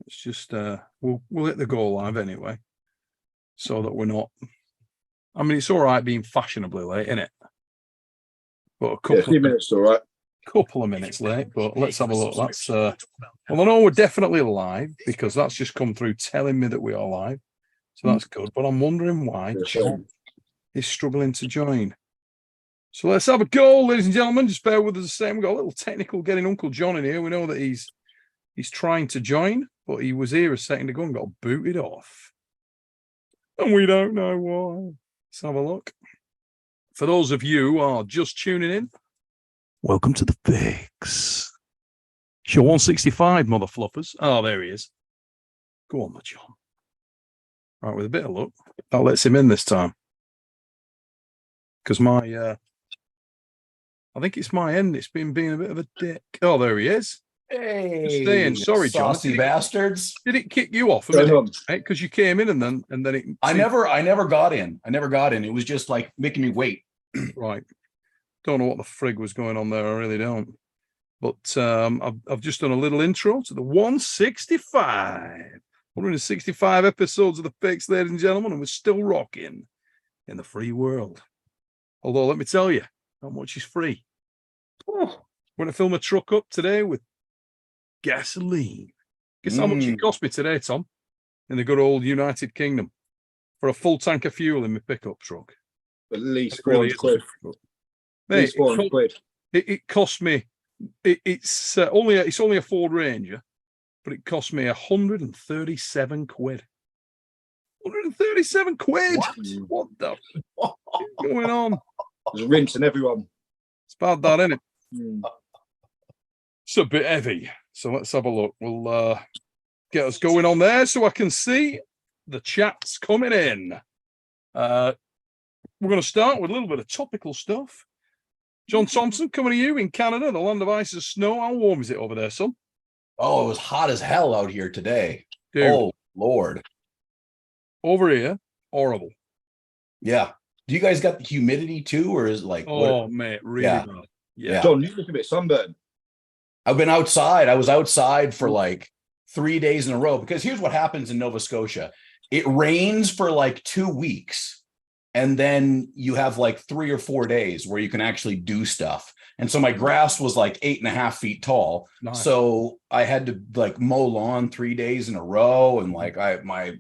Let's just we'll hit the go live anyway, so that we're not. I mean, it's all right being fashionably late, isn't it? But a few minutes, all right. Couple of minutes late, but let's have a look. That's well, I know we're definitely live because that's just come through telling me that we are live, so that's good. But I'm wondering why John is struggling to join. So let's have a go, ladies and gentlemen. Just bear with us a second. We've got a little technical getting Uncle John in here. We know that he's trying to join, but he was here a second ago and got booted off, and we don't know why. Let's have a look. For those of you who are just tuning in, welcome to the fix. Show 165, mother fluffers. Oh, there he is. Go on, my John. Right, with a bit of luck, that lets him in this time. Because my, I think it's my end. It's been being a bit of a dick. Oh, there he is. Hey, staying. Sorry, John. Saucy bastards. Did it kick you off a minute? Because you came in and then it. I never got in. It was just like making me wait. Right. Don't know what the frig was going on there. I really don't. But I've just done a little intro to the 165 episodes of the Fix, ladies and gentlemen, and we're still rocking in the free world. Although, let me tell you, not much is free. Oh, we're going to fill my truck up today with gasoline. Guess how much it cost me today, Tom, in the good old United Kingdom for a full tank of fuel in my pickup truck? At least 400 quid. Mate, at least 400 quid. It cost me. It's only a Ford Ranger, but it cost me 137 quid. 137 quid. What the fuck is going on? There's rinsing everyone. It's bad, that, isn't it? It's a bit heavy. So let's have a look. We'll get us going on there so I can see the chats coming in. We're going to start with a little bit of topical stuff. John Thompson, coming to you in Canada, the land of ice and snow. How warm is it over there, son? Oh, it was hot as hell out here today. Dude, oh, Lord. Over here, horrible. Yeah. Do you guys got the humidity too, or is it like... mate, really bad. Yeah. John, you look a bit sunburned. I've been outside. I was outside for like 3 days in a row because here's what happens in Nova Scotia. It rains for like 2 weeks. And then you have like 3 or 4 days where you can actually do stuff. And so my grass was like 8.5 feet tall. Nice. So I had to like mow lawn 3 days in a row. And like I got a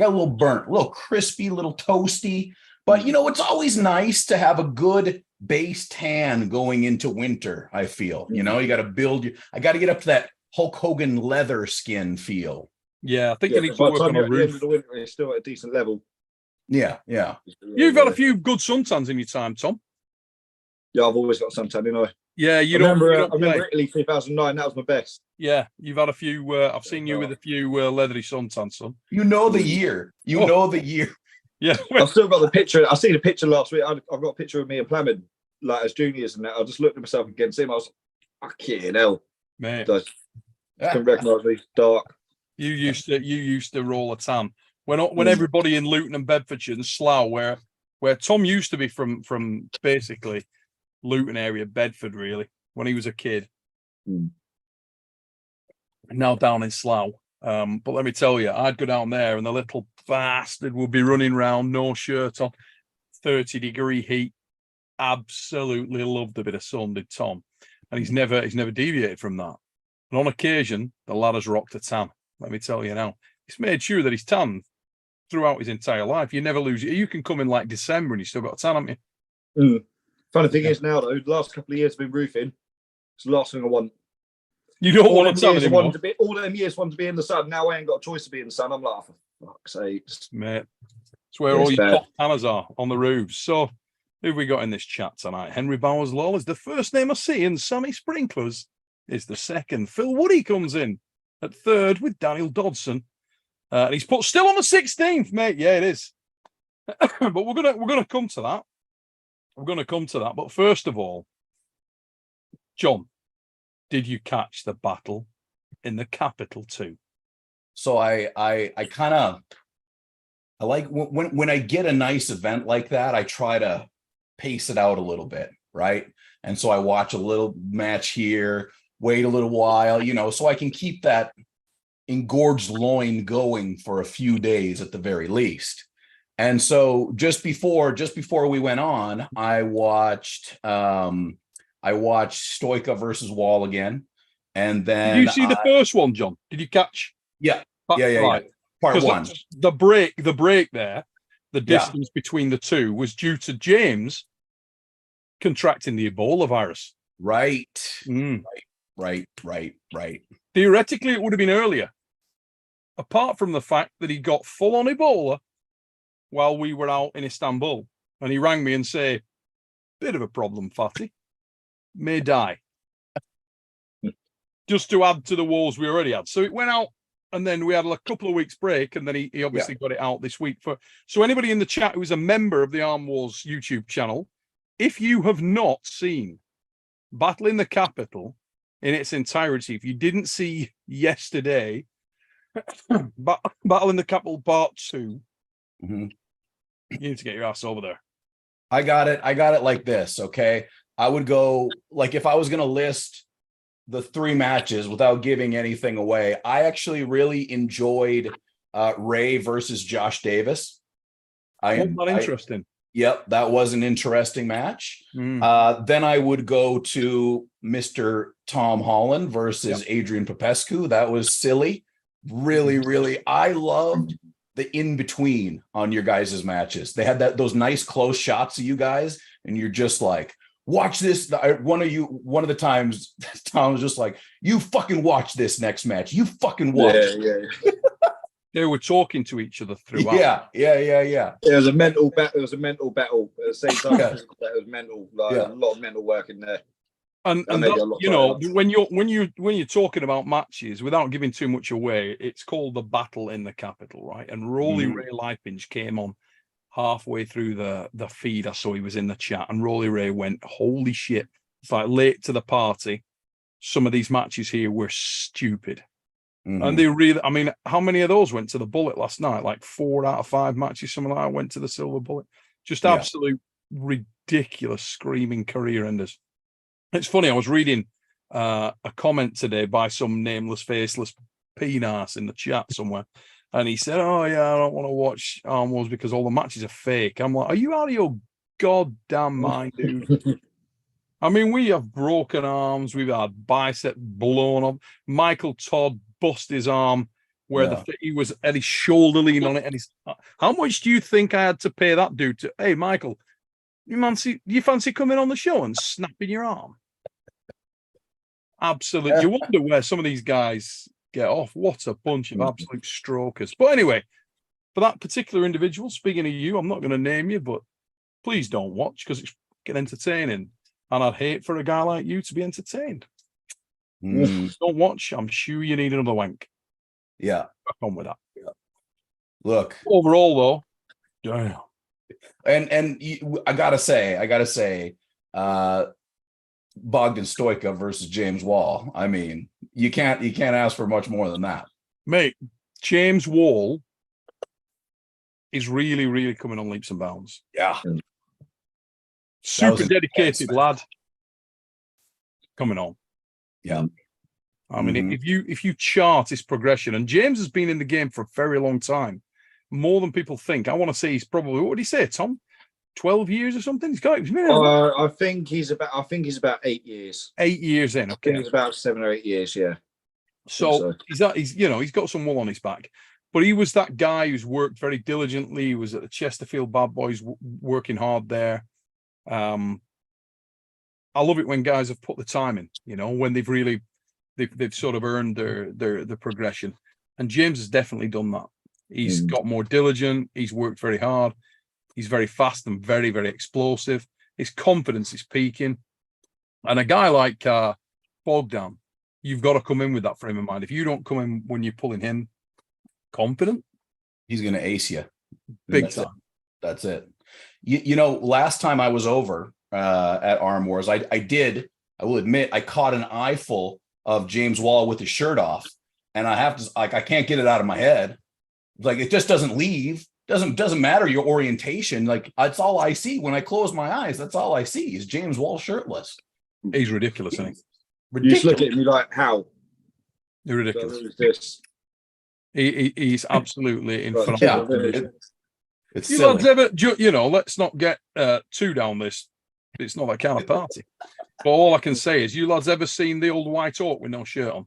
little burnt, a little crispy, a little toasty. But you know, it's always nice to have a good base tan going into winter, I feel. You know, you got to I got to get up to that Hulk Hogan leather skin feel. Yeah, I think you need to work on a roof. At the end of the winter, it's still at a decent level. Yeah. You've had a few good suntans in your time, Tom. Yeah, I've always got suntan, you know. Yeah, I remember Italy 2009. That was my best. Yeah, you've had a few. I've seen you with a few leathery suntans, son. You know the year. You know the year. Yeah, I've still got the picture. I seen a picture last week. I've got a picture of me and Plamid, like as juniors, and that. I just looked at myself against him. I was like, fucking hell, man. Couldn't recognise me. Dark. You used to roll a tan. When everybody in Luton and Bedfordshire and Slough, where Tom used to be from basically Luton area, Bedford, really, when he was a kid. And now down in Slough. But let me tell you, I'd go down there and the little bastard would be running around, no shirt on, 30-degree heat. Absolutely loved a bit of sun, did Tom. And he's never deviated from that. And on occasion, the lad has rocked a tan. Let me tell you now. He's made sure that he's tan throughout his entire life. You never lose it. You can come in like December and you still got a tan, haven't you? Funny thing is now, though, the last couple of years have been roofing. It's the last thing I want. You don't want a tan anymore. All them years want to be in the sun. Now I ain't got a choice to be in the sun. I'm like, for fuck's sake. Mate, it's where all your top tanners are, on the roofs. So, who have we got in this chat tonight? Henry Bowers Lol is the first name I see, and Sammy Sprinklers is the second. Phil Woody comes in at third with Daniel Dodson. And he's put still on the 16th, mate. Yeah, it is. But we're gonna come to that. We're gonna come to that. But first of all, John, did you catch the battle in the capital too? So I like when I get a nice event like that, I try to pace it out a little bit, right? And so I watch a little match here, wait a little while, so I can keep that engorged loin going for a few days at the very least. And so just before we went on, I watched Stoica versus Wall again. And then did you see the first one, John? Did you catch? Yeah. Right. Part one. The break there, the distance between the two was due to James contracting the Ebola virus. Right. Mm. Right. Theoretically, it would have been earlier. Apart from the fact that he got full on Ebola while we were out in Istanbul. And he rang me and said, bit of a problem, Fatty. May die. Just to add to the woes we already had. So it went out, and then we had a couple of weeks break, and then he obviously got it out this week. So anybody in the chat who is a member of the Arm Wars YouTube channel, if you have not seen Battle in the Capital in its entirety, if you didn't see yesterday, Battle in the Capital Part 2, you need to get your ass over there. I got it like this, okay? I would go, like, if I was going to list the 3 matches without giving anything away, I actually really enjoyed Ray versus Josh Davis. Interesting. Yep, that was an interesting match. Then I would go to Mr. Tom Holland versus Adrian Popescu. That was silly. Really, I loved the in-between on your guys' matches. They had those nice close shots of you guys, and you're just like, watch this. One of the times, Tom was just like, you fucking watch this next match. You fucking watch. Yeah. They were talking to each other throughout. Yeah. It was a mental battle. It was a mental battle at the same time. It was mental. A lot of mental work in there. And that, when you're talking about matches, without giving too much away, it's called the Battle in the Capital, right? And Rolly Ray Lipinge came on halfway through the feed. I saw he was in the chat, and Rolly Ray went, "Holy shit!" It's like late to the party. Some of these matches here were stupid, and they really. I mean, how many of those went to the bullet last night? Like 4 out of 5 matches, something like that, went to the silver bullet. Just absolute ridiculous, screaming career enders. It's funny, I was reading a comment today by some nameless, faceless penis in the chat somewhere, and he said, "Oh yeah, I don't want to watch Arm Wars because all the matches are fake." I'm like, are you out of your goddamn mind, dude? I mean, we have broken arms, we've had bicep blown up. Michael Todd bust his arm where he was at his shoulder lean on it, and how much do you think I had to pay that dude to? Hey, Michael, you fancy coming on the show and snapping your arm? Absolutely. You wonder where some of these guys get off. What a bunch of absolute strokers. But anyway, for that particular individual, speaking of you, I'm not going to name you, but please don't watch because it's getting entertaining. And I'd hate for a guy like you to be entertained. Don't watch. I'm sure you need another wank. Yeah. Back on with that. Yeah. Look. Overall, though, damn. And I gotta say, Bogdan Stoica versus James Wall. I mean, you can't ask for much more than that, mate. James Wall is really, really coming on leaps and bounds. Yeah, super dedicated lad. Coming on. Yeah, I mean, if you chart his progression, and James has been in the game for a very long time. More than people think. I want to say he's probably, what did he say, Tom? 12 years or something? I think he's about 8 years. 8 years in. Okay, he's about 7 or 8 years. Yeah. So he's got some wool on his back, but he was that guy who's worked very diligently. He was at the Chesterfield Bad Boys, working hard there. I love it when guys have put the time in. When they've sort of earned their progression, and James has definitely done that. He's got more diligent. He's worked very hard. He's very fast and very, very explosive. His confidence is peaking. And a guy like Bogdan, you've got to come in with that frame of mind. If you don't come in when you're pulling him confident, he's going to ace you. Big time. That's it. Last time I was over at Arm Wars, I will admit, I caught an eyeful of James Wall with his shirt off. And I have to, I can't get it out of my head. Like, it just doesn't leave. Doesn't matter your orientation. Like, that's all I see when I close my eyes. That's all I see is James Wall shirtless. He's ridiculous, isn't he? You just look at him, you're like, how? You're ridiculous. So who's this? He's absolutely in Right, phenomenal yeah, condition. It's You silly. lads ever, you know, let's not get too down this. It's not that kind of party. But all I can say is, you lads ever seen the old white hawk with no shirt on?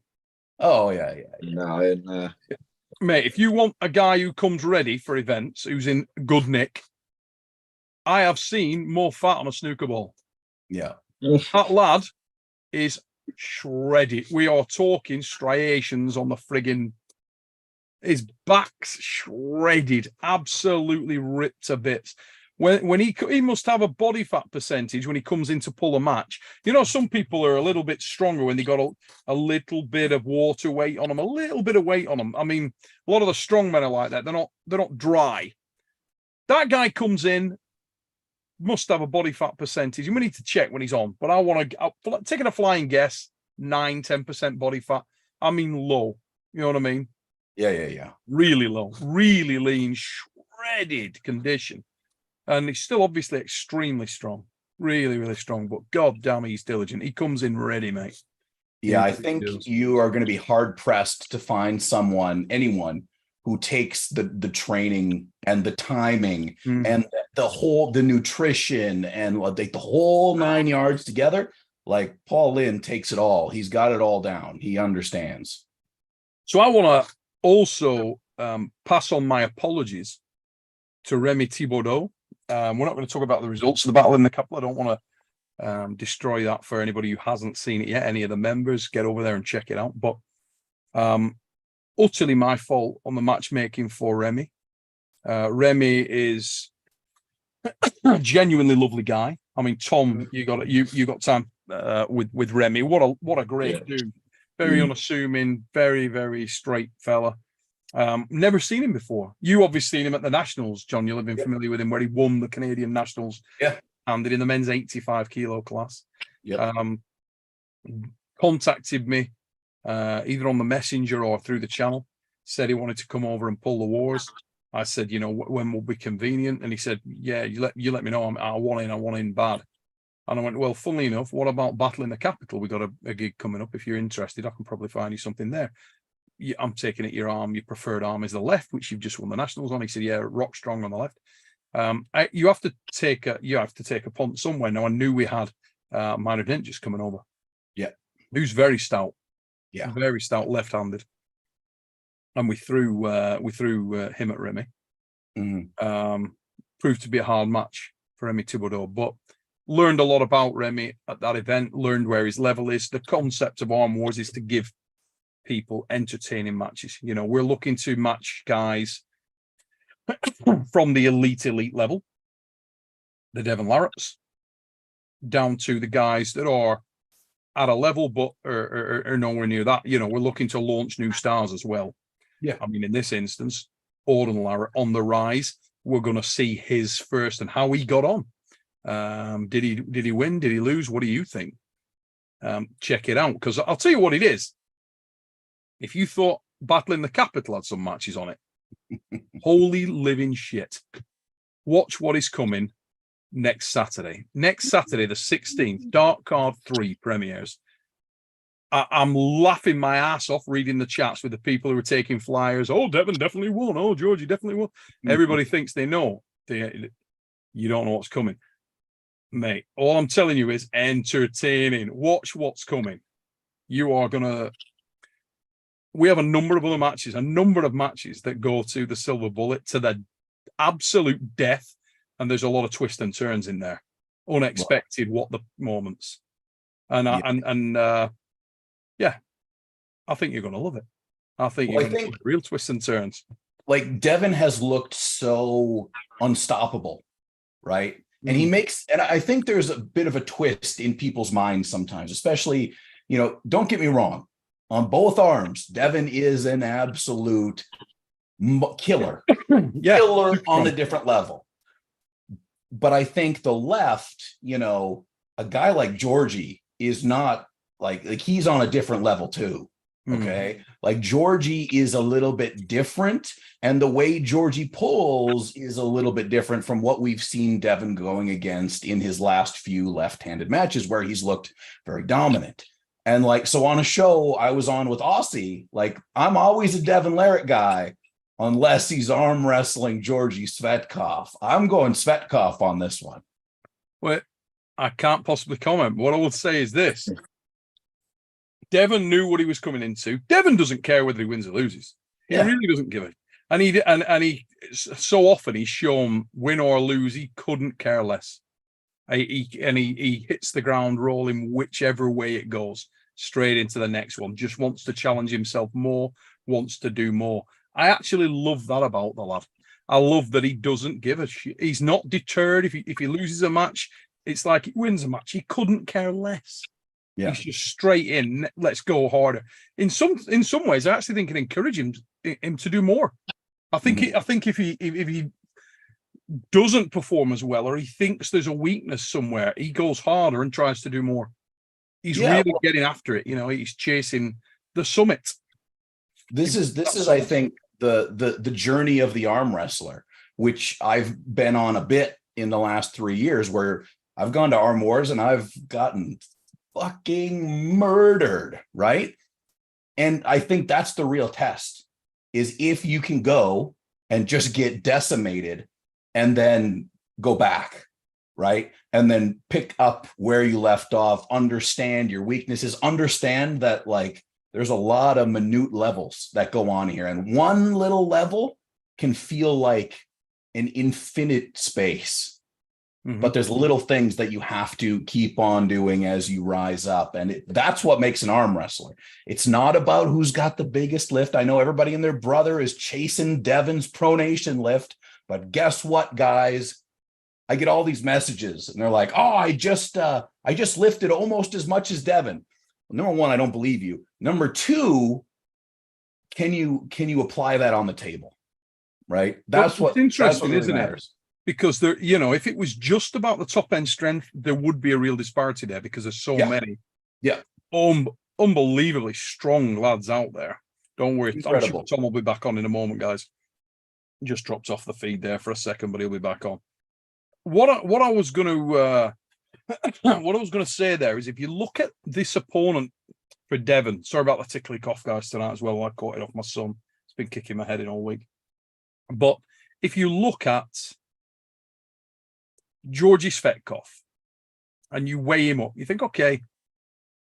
Oh yeah. No, and Mate, if you want a guy who comes ready for events, who's in good nick, I have seen more fat on a snooker ball. Yeah. That lad is shredded. We are talking striations on the friggin'. His back's shredded, absolutely ripped to bits. When he must have a body fat percentage when he comes in to pull a match. You know, some people are a little bit stronger when they got a little bit of water weight on them, a little bit of weight on them. I mean, a lot of the strong men are like that. They're not dry. That guy comes in, must have a body fat percentage. And we need to check when he's on. But I want to, taking a flying guess, 9-10% body fat. I mean, low. You know what I mean? Yeah. Really low, really lean, shredded condition. And he's still obviously extremely strong, really, really strong. But God damn, he's diligent. He comes in ready, mate. Yeah, I think you are going to be hard pressed to find anyone who takes the training and the timing and the nutrition and like the whole 9 yards together. Like Paul Lynn takes it all. He's got it all down. He understands. So I want to also pass on my apologies to Remy Thibodeau. We're not going to talk about the results of the battle in the couple. I don't want to destroy that for anybody who hasn't seen it yet. Any of the members, get over there and check it out. But utterly my fault on the matchmaking for Remy. Remy is a genuinely lovely guy. I mean, Tom, you got time with Remy. What a great dude. Very unassuming, very, very straight fella. Never seen him before. You obviously seen him at the Nationals, John. You'll have been familiar with him where he won the Canadian Nationals. Yeah. And did in the men's 85 kilo class. Yeah. Contacted me either on the messenger or through the channel. Said he wanted to come over and pull the wars. I said, you know, when will be convenient? And he said, yeah, you let me know. I want in bad. And I went, well, funnily enough, what about Battle in the Capital? We got a gig coming up. If you're interested, I can probably find you something there. I'm taking it your preferred arm is the left, which you've just won the Nationals on. He said, yeah, rock strong on the left. You have to take a punt somewhere. Now I knew we had Minor Ninjas coming over. Yeah. Who's very stout. Yeah. Very stout left-handed. And we threw him at Remy. Proved to be a hard match for Remy Thibodeau, but learned a lot about Remy at that event, learned where his level is. The concept of Arm Wars is to give people entertaining matches. You know, we're looking to match guys from the elite level, the Devon Larratts, down to the guys that are at a level but are nowhere near that. You know, we're looking to launch new stars as well. Yeah. I mean, in this instance, Auden Larratt on the rise. We're going to see his first and how he got on. Did he win? Did he lose? What do you think? Check it out, because I'll tell you what it is. If you thought Battle in the Capital had some matches on it, holy living shit. Watch what is coming next Saturday. Next Saturday, the 16th, Dark Card 3 premieres. I'm laughing my ass off reading the chats with the people who are taking flyers. Oh, Devon definitely won. Oh, GEORGI definitely won. Everybody thinks they know. You don't know what's coming. Mate, all I'm telling you is entertaining. Watch what's coming. You are going to... We have a number of matches that go to the silver bullet, to the absolute death. And there's a lot of twists and turns in there. Unexpected, what the moments. Yeah, I think you're going to love it. I think you're going to love real twists and turns. Like, Devon has looked so unstoppable, right? And he makes, and I think there's a bit of a twist in people's minds sometimes, especially, you know, don't get me wrong. On both arms, Devon is an absolute killer. Killer on a different level. But I think the left, you know, a guy like GEORGI is not like he's on a different level too. Okay. Like GEORGI is a little bit different. And the way GEORGI pulls is a little bit different from what we've seen Devon going against in his last few left-handed matches where he's looked very dominant. And like, so on a show I was on with Aussie, like I'm always a Devon Larratt guy, unless he's arm wrestling GEORGI SVETKOV. I'm going SVETKOV on this one. Well, I can't possibly comment. What I will say is this. Devon knew what he was coming into. Devon doesn't care whether he wins or loses. He really doesn't give it. And he so often he's shown, win or lose, he couldn't care less. He hits the ground rolling whichever way it goes, straight into the next one. Just wants to challenge himself more, wants to do more. I actually love that about the lad. I love that he doesn't give a shit. He's not deterred. If he loses a match, it's like he wins a match. He couldn't care less. Yeah. He's just straight in. Let's go harder. In some ways, I actually think it encourages him to do more. I think if he doesn't perform as well, or he thinks there's a weakness somewhere, he goes harder and tries to do more. He's really getting after it. You know, he's chasing the summit. This is I think the journey of the arm wrestler, which I've been on a bit in the last 3 years, where I've gone to Arm Wars and I've gotten fucking murdered, right? And I think that's the real test, is if you can go and just get decimated and then go back, right? And then pick up where you left off, understand your weaknesses, understand that like there's a lot of minute levels that go on here. And one little level can feel like an infinite space. But there's little things that you have to keep on doing as you rise up. And that's what makes an arm wrestler. It's not about who's got the biggest lift. I know everybody and their brother is chasing Devon's pronation lift, but guess what, guys? I get all these messages and they're like, oh, I just lifted almost as much as Devon. Well, number one, I don't believe you. Number two, can you apply that on the table? Right? That's what's interesting, isn't it? Because there, you know, if it was just about the top end strength, there would be a real disparity there because there's so many, unbelievably strong lads out there. Don't worry, I'm sure Tom will be back on in a moment, guys. Just dropped off the feed there for a second, but he'll be back on. What I was going to say there is, if you look at this opponent for Devon, sorry about the tickly cough, guys, tonight as well. I caught it off my son. It's been kicking my head in all week. But if you look at GEORGI SVETKOV and you weigh him up, you think, okay,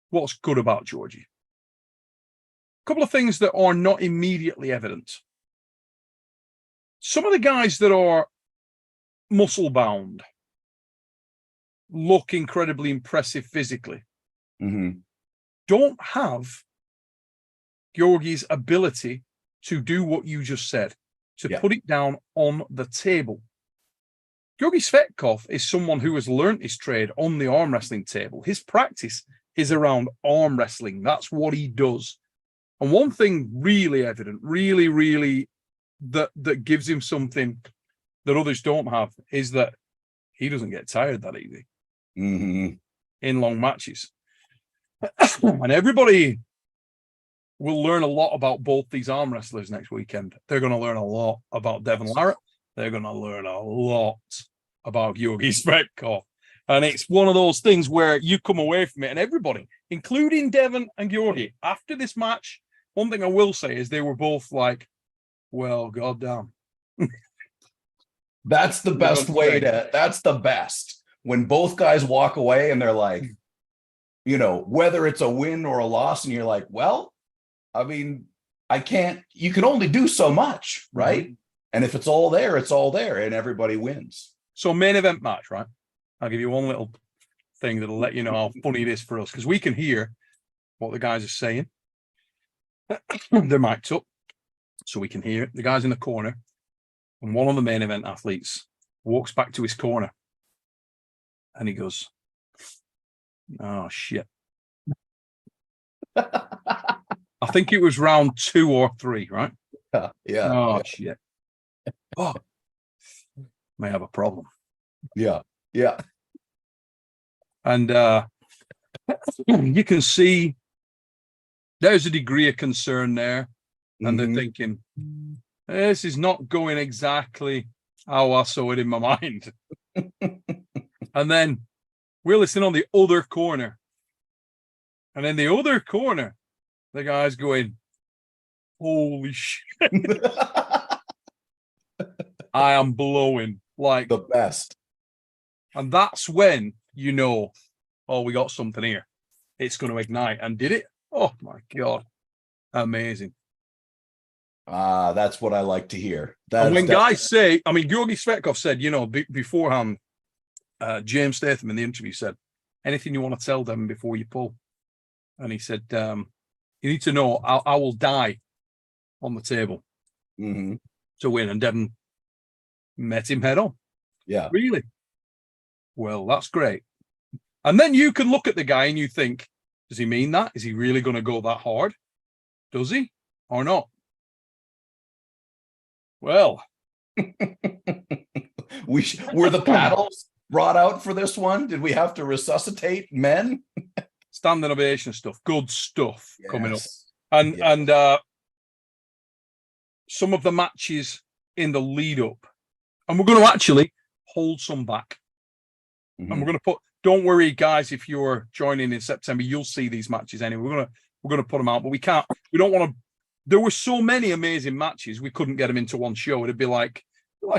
what's good about GEORGI? A couple of things that are not immediately evident. Some of the guys that are muscle bound look incredibly impressive physically. Don't have GEORGI's ability to do what you just said, to put it down on the table. GEORGI SVETKOV is someone who has learnt his trade on the arm wrestling table. His practice is around arm wrestling. That's what he does. And one thing really evident, really that gives him something that others don't have is that he doesn't get tired that easy in long matches. And everybody will learn a lot about both these arm wrestlers next weekend. They're going to learn a lot about Devon Larratt. They're going to learn a lot about GEORGI SVETKOV. And it's one of those things where you come away from it, and everybody, including Devon and GEORGI, after this match, one thing I will say is they were both like, well, goddamn. That's the best way to, that's the best. When both guys walk away and they're like, you know, whether it's a win or a loss, and you're like, well, I mean, you can only do so much, right? And if it's all there, it's all there, and everybody wins. So main event match, right? I'll give you one little thing that'll let you know how funny it is for us, because we can hear what the guys are saying. They're mic'd up, so we can hear it. The guy's in the corner, and one of the main event athletes walks back to his corner, and he goes, oh, shit. I think it was round 2 or 3, right? Yeah. Oh, shit. Oh, may have a problem. Yeah. And you can see there's a degree of concern there. And they're thinking, this is not going exactly how I saw it in my mind. And then we're listening on the other corner. And in the other corner, the guy's going, holy shit. I am blowing like The best. And that's when you know, oh, we got something here. It's going to ignite. And did it? Oh my God. Amazing. That's what I like to hear. And when guys say, I mean, GEORGI SVETKOV said, you know, beforehand, James Statham in the interview said, anything you want to tell them before you pull. And he said, you need to know I will die on the table to win. And Devon met him head on. Yeah. Really? Well, that's great. And then you can look at the guy and you think, does he mean that? Is he really going to go that hard? Does he or not? Well, were the paddles brought out for this one? Did we have to resuscitate men? Standing ovation stuff, good stuff coming up. Yes. And some of the matches in the lead up, and we're going to actually hold some back. And we're going to put, don't worry, guys, if you're joining in September, you'll see these matches anyway. We're going to put them out, but we don't want to. There were so many amazing matches, we couldn't get them into one show. It'd be like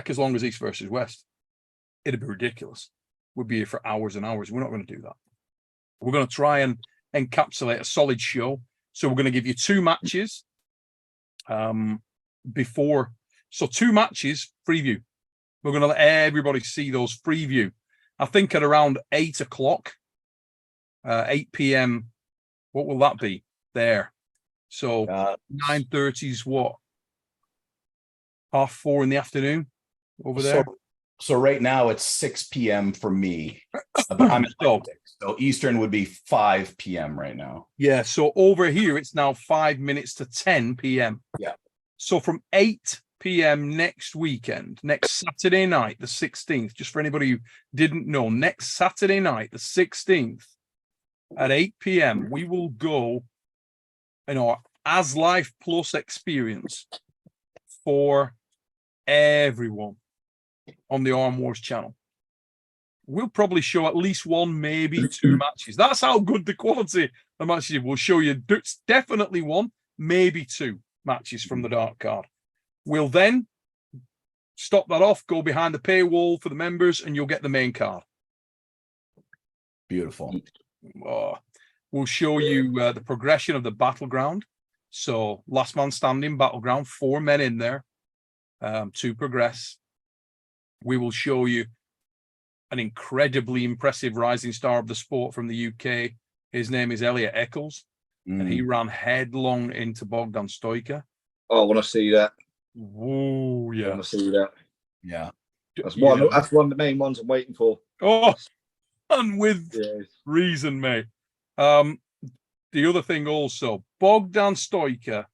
as long as East versus West. It'd be ridiculous. We'd be here for hours and hours. We're not going to do that. We're going to try and encapsulate a solid show. So we're going to give you 2 matches before. So 2 matches preview. We're going to let everybody see those preview. I think at around 8 o'clock, 8 p.m. What will that be there? So 9:30 is what? 4:30 in the afternoon over there. So right now it's 6 p.m. for me. I'm so Eastern would be 5 p.m. right now. Yeah. So over here it's now 5 minutes to 10 p.m. Yeah. So from 8 p.m. next weekend, next Saturday night, the 16th, just for anybody who didn't know, next Saturday night, the 16th at 8 p.m., we will go in our As Life Plus experience for everyone on the Arm Wars channel. We'll probably show at least 1, maybe 2 matches. That's how good the quality of matches. We'll show you definitely 1, maybe 2 matches from the dark card. We'll then stop that off, go behind the paywall for the members, and you'll get the main card. Beautiful. We'll show you the progression of the battleground. So last man standing battleground, 4 men in there to progress. We will show you an incredibly impressive rising star of the sport from the UK. His name is Elliot Eccles, and he ran headlong into Bogdan Stoica. Oh, I want to see that. Oh, yeah. I want to see that. Yeah. That's one of the main ones I'm waiting for. Oh, and with reason, mate. The other thing also, Bogdan Stoica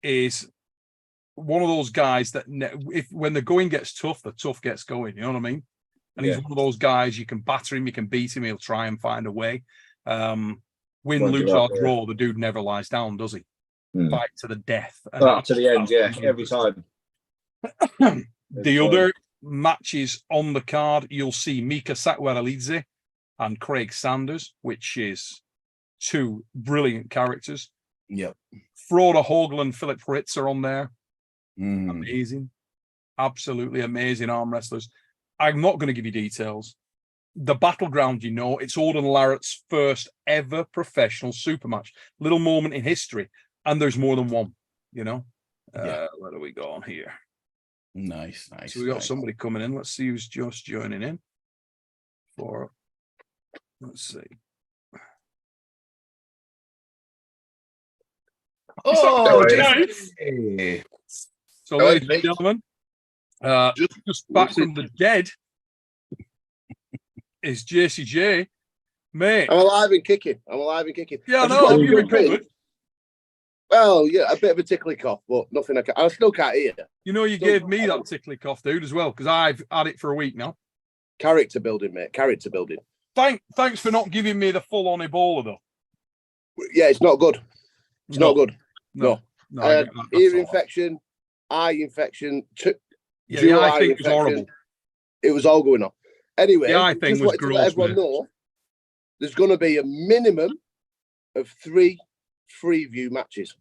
is one of those guys that when the going gets tough, the tough gets going. You know what I mean? And he's one of those guys, you can batter him, you can beat him, he'll try and find a way. Win, lose, or draw, the dude never lies down, does he? Fight to the death. To the end, yeah, every time. The other matches on the card, you'll see Mika Sakwarelidze and Craig Sanders, which is 2 brilliant characters. Yep. Frode Hogel and Philip Fritz are on there. Amazing. Absolutely amazing arm wrestlers. I'm not going to give you details. The battleground, you know, it's Devon Larratt's first ever professional super match. Little moment in history. And there's more than one, you know. Where do we go on here? Nice. So we got somebody coming in. Let's see who's just joining in. Let's see. Oh, hey. So, ladies and gentlemen, just back from the dead is JCJ, mate. I'm alive and kicking. Yeah, no, you recovered. Well, yeah, a bit of a tickly cough, but nothing. I still can't hear. You know, you gave me that tickly cough, dude, as well, because I've had it for a week now. Character building, mate. Character building. Thanks for not giving me the full-on Ebola, though. Yeah, it's not good. It's not good. No. Ear infection, eye infection. The eye thing was horrible. It was all going on. Anyway, the eye thing was gross. To let everyone know, there's going to be a minimum of 3 free view matches.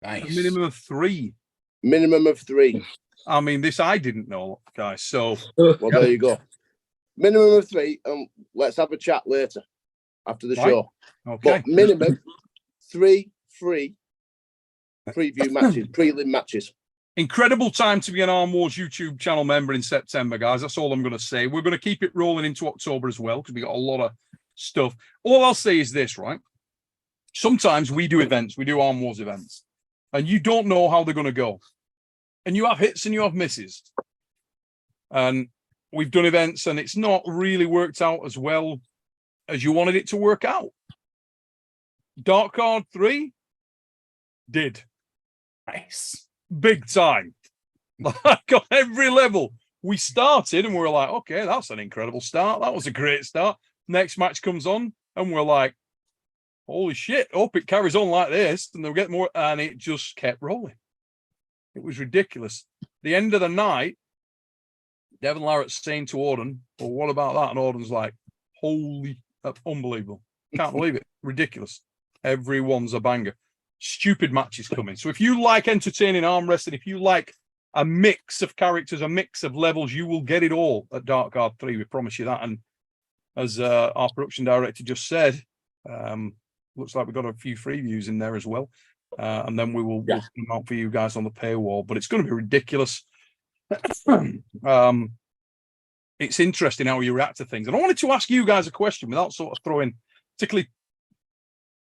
A Nice. minimum of 3. Minimum of 3. I mean, this I didn't know, guys. So Well, there you go. Minimum of 3, and let's have a chat later after the Right. show. okay, But minimum 3 free preview matches, prelim matches. incredible time to be an Arm Wars YouTube channel member in September, guys. That's all I'm going to say. We're going to keep it rolling into October as well because we got a lot of stuff. All I'll say is this, right? Sometimes we do events, we do Arm Wars events, and you don't know how they're going to go. And you have hits and you have misses. And we've done events and it's not really worked out as well as you wanted it to work out. Dark Card 3 did. Nice. Big time. Like on every level. We started and we were like, okay, that's an incredible start. That was a great start. Next match comes on and we're like, holy shit, hope it carries on like this and they'll get more. And it just kept rolling. It was ridiculous. The end of the night, Devon Larratt saying to Auden, well, what about that? And Auden's like, holy, that's unbelievable. Can't believe it. Ridiculous. Everyone's a banger. Stupid matches coming. So if you like entertaining arm wrestling, if you like a mix of characters, a mix of levels, you will get it all at Dark Card 3. We promise you that. And as our production director just said, looks like we've got a few free views in there as well. And then we'll put them out for you guys on the paywall. But it's going to be ridiculous. It's interesting how you react to things. And I wanted to ask you guys a question without sort of throwing, particularly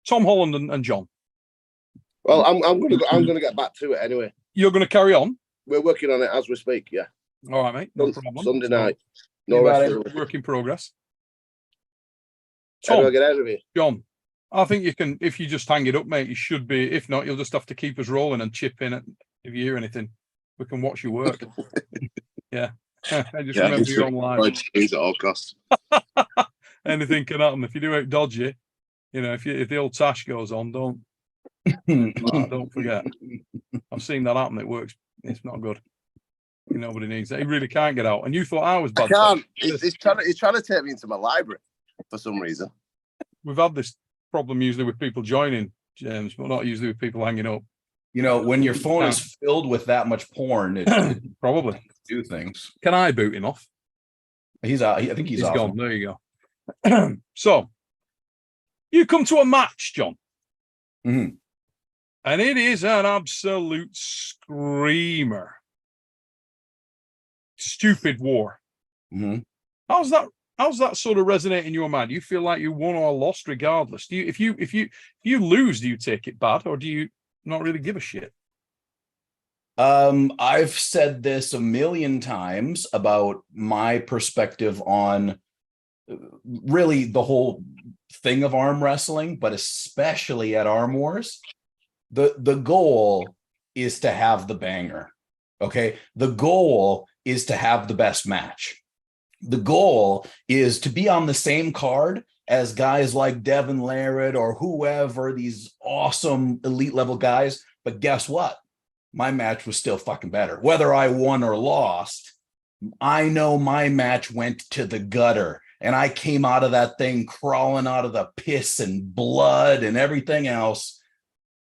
Tom Holland and John. Well, I'm gonna get back to it anyway. You're going to carry on? We're working on it as we speak. Yeah. All right, mate. No problem. Sunday night. No No work in progress. How do I Tom, get out of here? John, I think you can, if you just hang it up, mate, you should be. If not, you'll just have to keep us rolling and chip in if you hear anything. We can watch you work. Yeah. I just remember you're on live. At all costs. Anything can happen. If you do it dodgy, you know, if the old Tash goes on, don't forget. I've seen that happen. It works. It's not good. Nobody needs it. He really can't get out. And you thought I was bad. I can't. He's trying to take me into my library for some reason. We've had this problem usually with people joining, James, but not usually with people hanging up. You know, when your phone is filled with that much porn, it Probably do things. Can I boot him off? He's out. I think he's off. gone. There you go. So you come to a match, John. Mhm. And it is an absolute screamer. Stupid war. Mhm. How's that sort of resonate in your mind? Do you feel like you won or lost regardless? Do you if you lose, do you take it bad or do you not really give a shit? I've said this a million times about my perspective on really the whole thing of arm wrestling, but especially at Arm Wars. The goal is to have the banger. Okay. The goal is to have the best match. The goal is to be on the same card as guys like Devon Larratt or whoever, these awesome elite level guys. But guess what? My match was still fucking better. Whether I won or lost, I know my match went to the gutter and I came out of that thing crawling out of the piss and blood and everything else.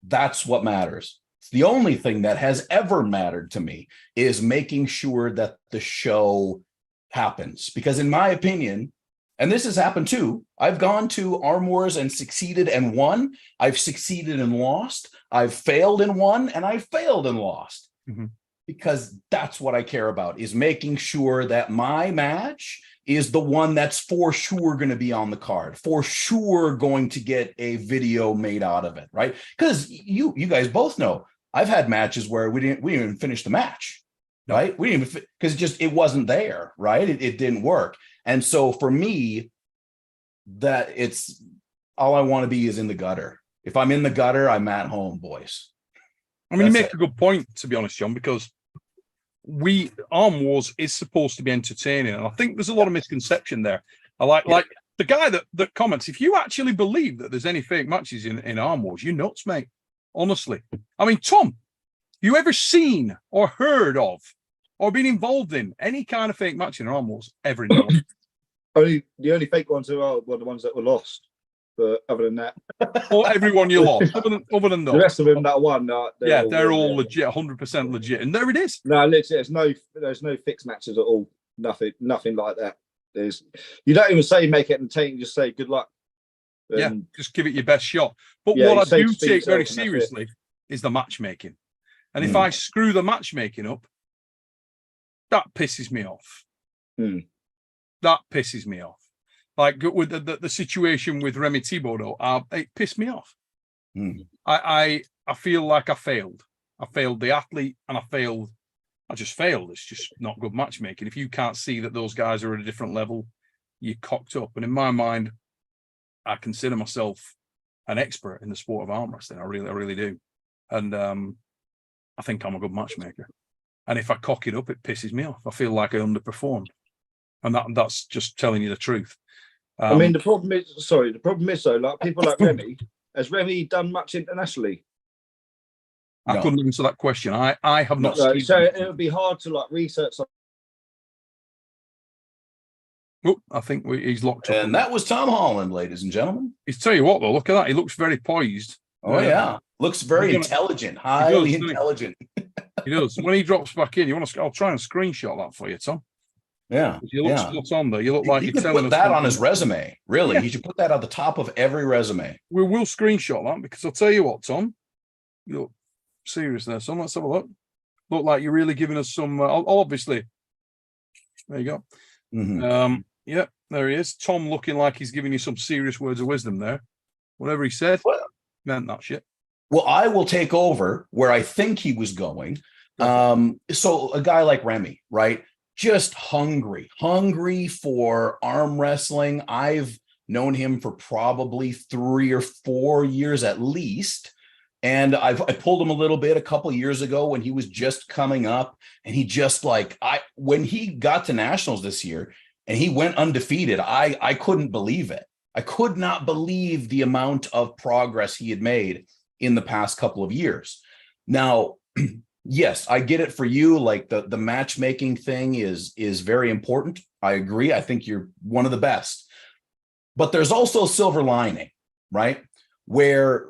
That's what matters. It's the only thing that has ever mattered to me is making sure that the show happens. Because in my opinion, and this has happened too, I've gone to Arm Wars and succeeded and won. I've succeeded and lost. I've failed and won, and I've failed and lost. Mhm. Because that's what I care about, is making sure that my match is the one that's for sure going to be on the card, for sure going to get a video made out of it, right? Because you guys both know I've had matches where we didn't even finish the match, right? We didn't even, because it wasn't there, right? It didn't work. And so for me, that it's all I want to be is in the gutter. If I'm in the gutter, I'm at home, boys. I mean, you make a good point, to be honest, John, because Arm Wars is supposed to be entertaining. And I think there's a lot of misconception there. I like the guy that comments, if you actually believe that there's any fake matches in Arm Wars, you're nuts, mate. Honestly. I mean, Tom, you ever seen or heard of or been involved in any kind of fake match in Arm Wars ever in your life? The only fake ones were the ones that were lost. But other than that, Or everyone you lost, other than the those. rest of them that won, They're all legit, 100% legit. And there it is. No, literally, there's no fixed matches at all. Nothing like that. You don't even say make it entertaining, you just say good luck. And just give it your best shot. But Yeah, what you I do say to take very yourself, and that's it. seriously is the matchmaking. And if I screw the matchmaking up, that pisses me off. That pisses me off. Like with the situation with Remy Thibaudot, it pissed me off. I feel like I failed. I failed the athlete, and I just failed. It's just not good matchmaking. If you can't see that those guys are at a different level, you're cocked up. And in my mind, I consider myself an expert in the sport of arm wrestling. I really do. And I think I'm a good matchmaker. And if I cock it up, it pisses me off. I feel like I underperformed. And that's just telling you the truth. I mean, the problem is though, like people like Remy, has Remy done much internationally? I couldn't answer that question. I have not seen. So it would be hard to like research something. Oh, I think he's locked up. And that was Tom Holland, ladies and gentlemen. He's tell you what though, look at that. He looks very poised. Oh yeah, looks very intelligent, highly intelligent. He does. When he drops back in, I'll try and screenshot that for you, Tom. Yeah, you look spot on there. You look like he you're could telling put us that on something. his resume. Really, he should put that at the top of every resume. We will screenshot that because I'll tell you what, Tom. You look serious there, son. Let's have a look. Look like you're really giving us some. Obviously, there you go. Yeah, there he is. Tom looking like he's giving you some serious words of wisdom there. Whatever he said, meant that shit. Well, I will take over where I think he was going. So a guy like Remy, right? Just hungry for arm wrestling. I've known him for probably 3 or 4 years at least. And I pulled him a little bit a couple of years ago when he was just coming up, and he just when he got to nationals this year and he went undefeated, I couldn't believe it. I could not believe the amount of progress he had made in the past couple of years. Now, yes, I get it for you. Like the matchmaking thing is very important. I agree. I think you're one of the best. But there's also a silver lining, right? Where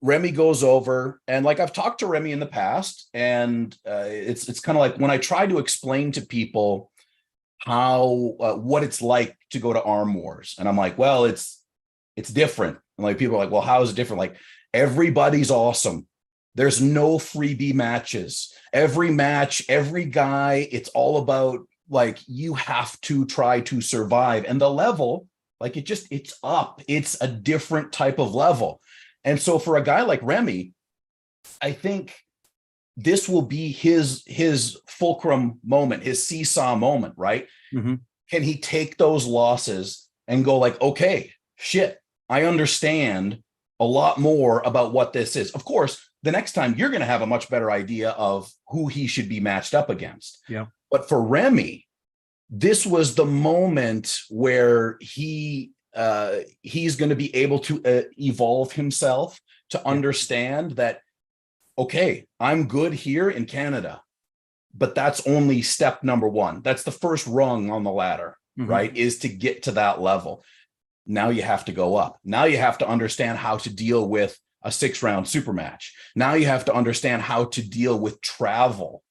Remy goes over, and like I've talked to Remy in the past, and it's kind of like when I try to explain to people how what it's like to go to Arm Wars, and I'm like, well, it's different. And like people are like, well, how is it different? Like everybody's awesome. There's no freebie matches. Every match, every guy, it's all about like you have to try to survive, and the level, like it's up. It's a different type of level. And so for a guy like Remy, I think this will be his fulcrum moment, his seesaw moment, right? Can he take those losses and go like, okay, shit, I understand a lot more about what this is. Of course, the next time you're going to have a much better idea of who he should be matched up against. Yeah. But for Remy, this was the moment where he's going to be able to evolve himself to understand that, okay, I'm good here in Canada, but that's only step number one. That's the first rung on the ladder, right? Is to get to that level. Now you have to go up. Now you have to understand how to deal with a 6-round super match. Now you have to understand how to deal with travel.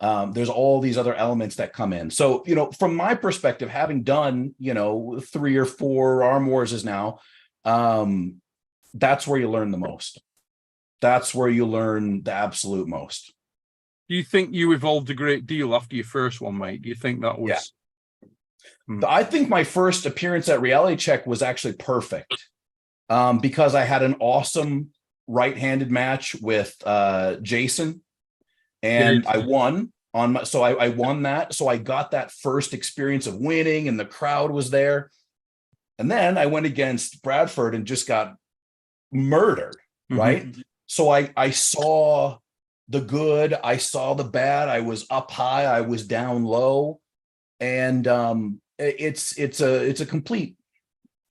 There's all these other elements that come in. So, from my perspective, having done, 3 or 4 Arm Wars now, that's where you learn the most. That's where you learn the absolute most. Do you think you evolved a great deal after your first one, mate? Do you think that was... Yeah. I think my first appearance at Reality Check was actually perfect because I had an awesome right-handed match with Jason. And I won I won that. So I got that first experience of winning and the crowd was there. And then I went against Bradford and just got murdered. Right. So I saw the good, I saw the bad. I was up high, I was down low. And it's a complete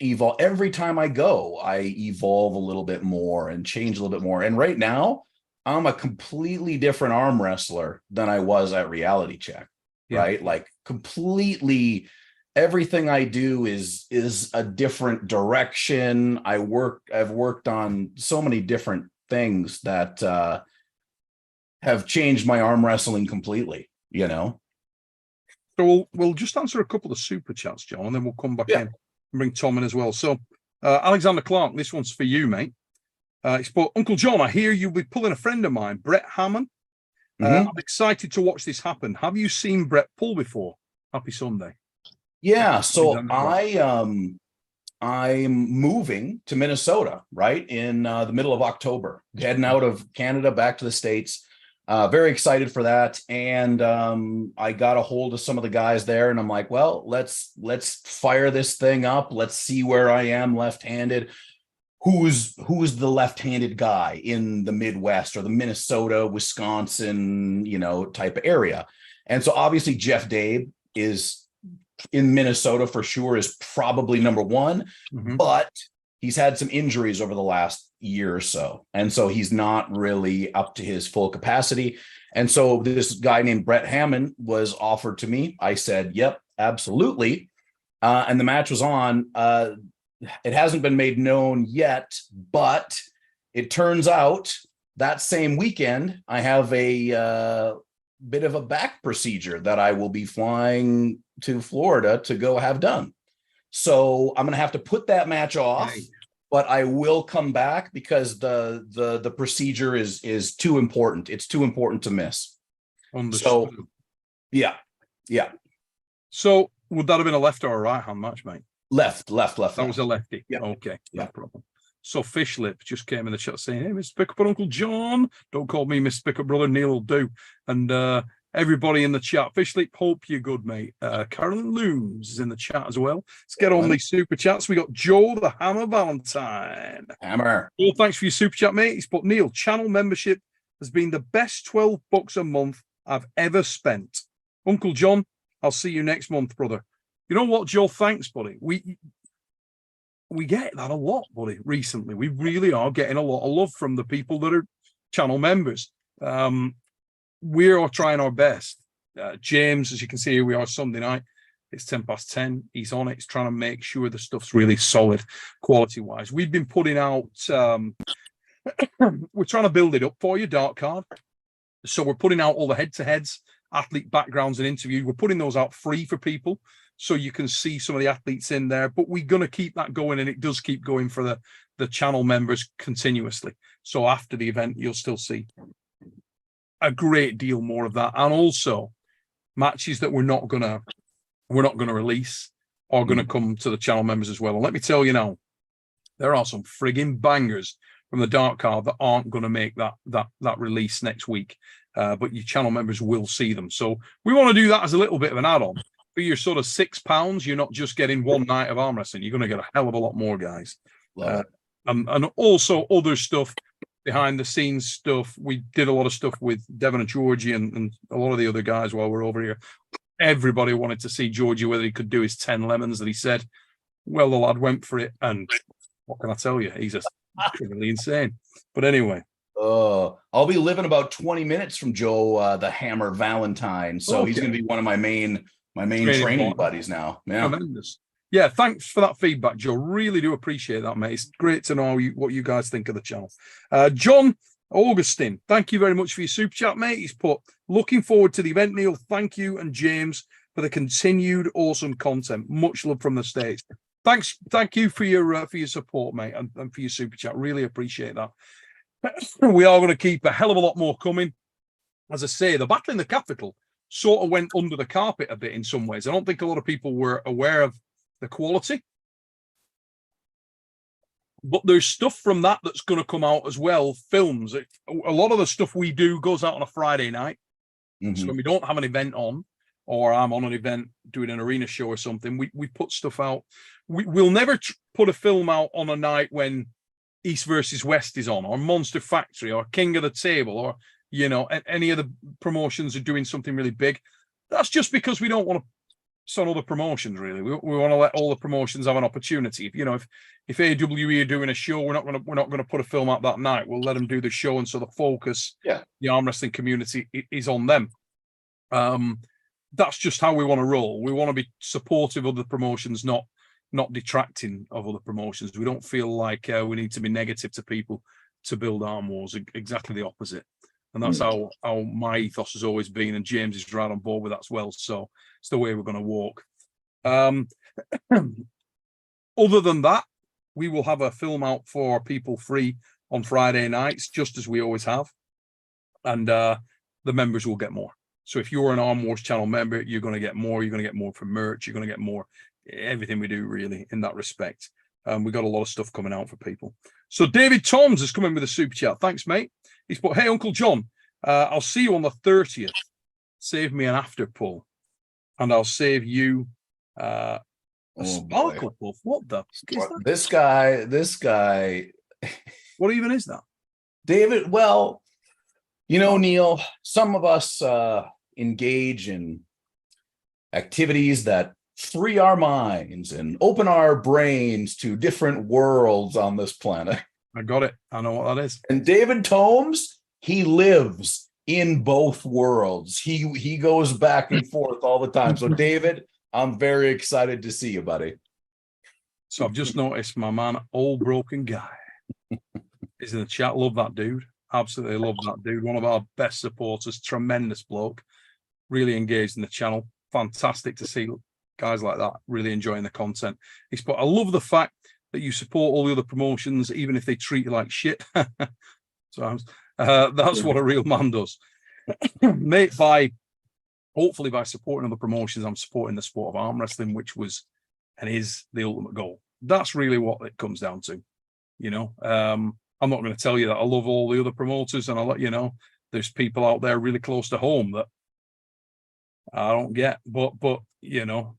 evolve. Every time I go, I evolve a little bit more and change a little bit more. And right now, I'm a completely different arm wrestler than I was at Reality Check, right? Like completely. everything I do is a different direction. I've worked on so many different things that have changed my arm wrestling completely, you know. So we'll just answer a couple of super chats, John, and then we'll come back in and bring Tom in as well. So Alexander Clark, this one's for you, mate. It's put, Uncle John, I hear you'll be pulling a friend of mine, Brett Hammond. I'm excited to watch this happen. Have you seen Brett pull before? Happy Sunday. Yeah, so I'm moving to Minnesota, right, in the middle of October, heading out of Canada back to the States. Very excited for that. And I got a hold of some of the guys there, and I'm like, well, let's fire this thing up. Let's see where I am left-handed. Who's the left-handed guy in the Midwest or the Minnesota, Wisconsin, you know, type of area. And so obviously Jeff Dabe is in Minnesota for sure, is probably number one, but he's had some injuries over the last year or so. And so he's not really up to his full capacity. And so this guy named Brett Hammond was offered to me. I said, yep, absolutely. And the match was on. It hasn't been made known yet, but it turns out that same weekend, I have a bit of a back procedure that I will be flying to Florida to go have done. So I'm going to have to put that match off, but I will come back because the procedure is too important. It's too important to miss. Understood. So, yeah. So would that have been a left or a right hand match, mate? Left. That was a lefty. Yeah. Okay. Yeah. No problem. So Fishlip just came in the chat saying, hey, Mr. Pickup and Uncle John. Don't call me Mr. Pickup, brother. Neil will do. And everybody in the chat, Fishlip, hope you're good, mate. Carolyn Looms is in the chat as well. Let's get on these super chats. We got Joe the Hammer Valentine. Hammer. Well, thanks for your super chat, mate. He's put, Neil, channel membership has been the best $12 a month I've ever spent. Uncle John, I'll see you next month, brother. You know what, Joe? Thanks, buddy. We get that a lot, buddy, recently. We really are getting a lot of love from the people that are channel members. We are trying our best. James, as you can see here, we are Sunday night. It's 10:10. He's on it. He's trying to make sure the stuff's really solid quality-wise. We've been putting out... we're trying to build it up for you, Dark Card. So we're putting out all the head-to-heads, athlete backgrounds and interviews. We're putting those out free for people, so you can see some of the athletes in there, but we're going to keep that going, and it does keep going for the channel members continuously. So after the event, you'll still see a great deal more of that, and also matches that we're not gonna release are going to come to the channel members as well. And let me tell you now, there are some frigging bangers from the Dark Card that aren't going to make that release next week, but your channel members will see them. So we want to do that as a little bit of an add-on. For your sort of £6, you're not just getting one night of arm wrestling. You're going to get a hell of a lot more, guys. And also other stuff, behind the scenes stuff. We did a lot of stuff with Devon and GEORGI and a lot of the other guys while we're over here. Everybody wanted to see GEORGI, whether he could do his 10 lemons that he said. Well, the lad went for it, and what can I tell you? He's just really insane. But anyway. I'll be living about 20 minutes from Joe the Hammer Valentine. So he's going to be one of my main training buddies now. Yeah. Tremendous. Yeah, thanks for that feedback, Joe. Really do appreciate that, mate. It's great to know what you guys think of the channel. John Augustine, thank you very much for your super chat, mate. He's put, looking forward to the event, Neil. Thank you, and James, for the continued awesome content. Much love from the States. Thanks. Thank you for your support, mate, and for your super chat. Really appreciate that. We are going to keep a hell of a lot more coming. As I say, the battle in the capital sort of went under the carpet a bit in some ways. I don't think a lot of people were aware of the quality, but there's stuff from that that's going to come out as well. Films, a lot of the stuff we do goes out on a Friday night. So when we don't have an event on, or I'm on an event doing an arena show or something, we put stuff out. We'll never put a film out on a night when East versus West is on, or Monster Factory, or King of the Table, or any of the promotions are doing something really big. That's just because we don't want to son other promotions, really. We want to let all the promotions have an opportunity. If AWE are doing a show, we're not going to put a film out that night. We'll let them do the show, and so the focus, the arm wrestling community, is on them. that's just how we want to roll. We want to be supportive of the promotions, not detracting of other promotions. We don't feel like we need to be negative to people to build Arm Wars. Exactly the opposite. And that's how my ethos has always been. And James is right on board with that as well. So it's the way we're going to walk. Other than that, we will have a film out for people free on Friday nights, just as we always have. And the members will get more. So if you're an Arm Wars channel member, you're going to get more. You're going to get more from merch. You're going to get more everything we do, really, in that respect. We've got a lot of stuff coming out for people. So David Toms has come in with a super chat. Thanks, mate. He's put, hey, Uncle John, I'll see you on the 30th. Save me an after pull. And I'll save you a sparkler pull. What the is that? This guy. What even is that? David, well, you know, Neil, some of us engage in activities that free our minds and open our brains to different worlds on this planet. I got it. I know what that is. And David Tomes, he lives in both worlds. He goes back and forth all the time. So David, I'm very excited to see you, buddy. So I've just noticed my man, Old Broken Guy, is in the chat. Love that dude. Absolutely love that dude. One of our best supporters. Tremendous bloke. Really engaged in the channel. Fantastic to see guys like that really enjoying the content. He's put, I love the fact that you support all the other promotions, even if they treat you like shit. Sometimes that's what a real man does. Mate, hopefully by supporting other promotions, I'm supporting the sport of arm wrestling, which was and is the ultimate goal. That's really what it comes down to. You know, I'm not going to tell you that I love all the other promoters, and I'll let you know there's people out there really close to home that I don't get, but you know,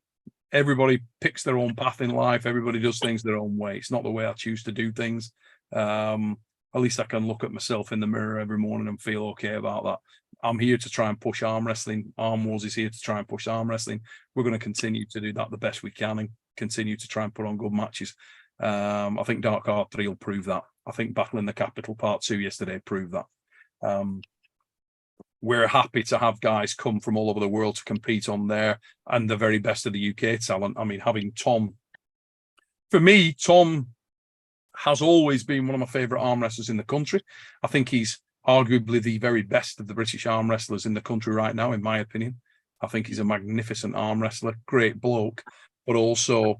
everybody picks their own path in life. Everybody does things their own way. It's not the way I choose to do things. At least I can look at myself in the mirror every morning and feel okay about that. I'm here to try and push arm wrestling. Arm Wars is here to try and push arm wrestling. We're going to continue to do that the best we can and continue to try and put on good matches. I think Dark Art 3 will prove that. I think Battle in the Capital Part 2 yesterday proved that. We're happy to have guys come from all over the world to compete on there and the very best of the UK talent. I mean, having Tom, for me, Tom has always been one of my favourite arm wrestlers in the country. I think he's arguably the very best of the British arm wrestlers in the country right now, in my opinion. I think he's a magnificent arm wrestler, great bloke, but also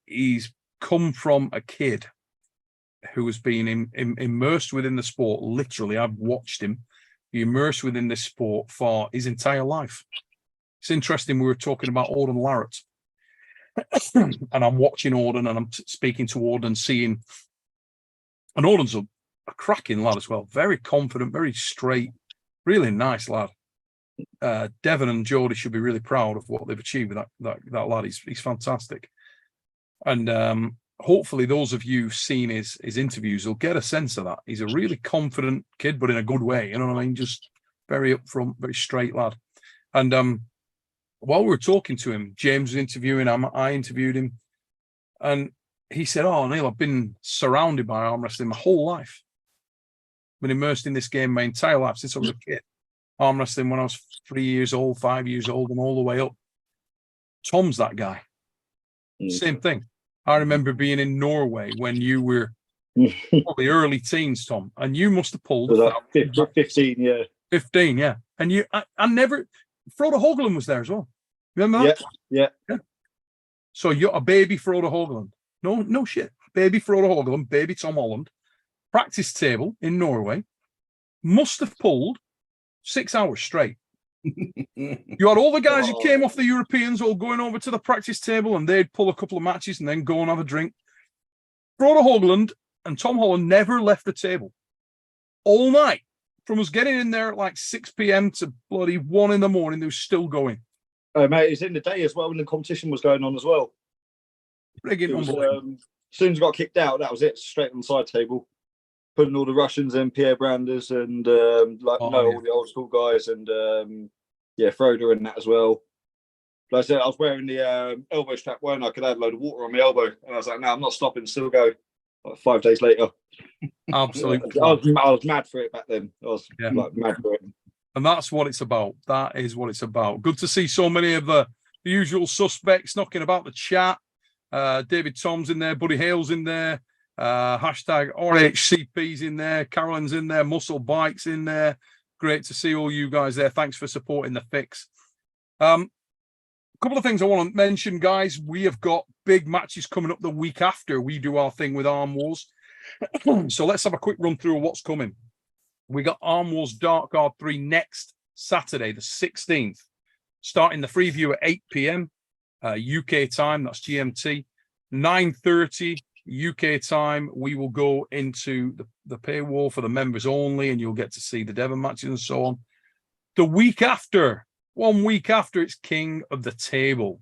he's come from a kid who has been immersed within the sport. Literally, I've watched him be immersed within this sport for his entire life. It's interesting, we were talking about Devon Larratt, and I'm watching Auden and I'm speaking to Auden, seeing, and Auden's a cracking lad as well, very confident, very straight, really nice lad. Devon and Georgie should be really proud of what they've achieved with that lad. He's fantastic. And hopefully those of you seen his interviews will get a sense of that. He's a really confident kid, but in a good way, you know what I mean? Just very upfront, very straight lad. And while we were talking to him, James was interviewing him, I interviewed him, and he said, oh, Neil, I've been surrounded by arm wrestling my whole life. Been immersed in this game my entire life since I was a kid. Arm wrestling when I was 3 years old, 5 years old, and all the way up. Tom's that guy. Same thing. I remember being in Norway when you were probably early teens, Tom, and you must have pulled like 15, yeah. 15, yeah. And I never, Frodo Hoagland was there as well. Remember that? Yeah. So you're a baby Frodo Hoagland. No shit. Baby Frodo Hoagland, baby Tom Holland, practice table in Norway, must have pulled 6 hours straight. You had all the guys who came off the Europeans all going over to the practice table, and they'd pull a couple of matches and then go and have a drink. Frodo Hoagland and Tom Holland never left the table all night. From us getting in there at like 6 p.m. to bloody 1 in the morning, they were still going. Oh, mate, it's in the day as well when the competition was going on as well. Unbelievable. As soon as I got kicked out, that was it. Straight on the side table. Putting all the Russians in, Pierre Branders and all the old school guys, and Frodo and that as well. Like I said, I was wearing the elbow strap, weren't I? I could have a load of water on my elbow, and I was like, no, I'm not stopping. Still go. Like 5 days later. Absolutely. I was mad for it back then. I was like mad for it. And that's what it's about. That is what it's about. Good to see so many of the usual suspects knocking about the chat. David Tom's in there, Buddy Hale's in there, hashtag RHCP's in there, Carolyn's in there, Muscle Bike's in there. Great to see all you guys there. Thanks for supporting the fix. A couple of things I want to mention, guys. We have got big matches coming up the week after we do our thing with Arm Wars. So let's have a quick run through of what's coming. We got Arm Wars Dark Guard 3 next Saturday, the 16th, starting the free view at 8 p.m. UK time, that's GMT. 9:30 UK time, we will go into the paywall for the members only, and you'll get to see the Devon matches and so on. The week after, 1 week after, it's King of the Table.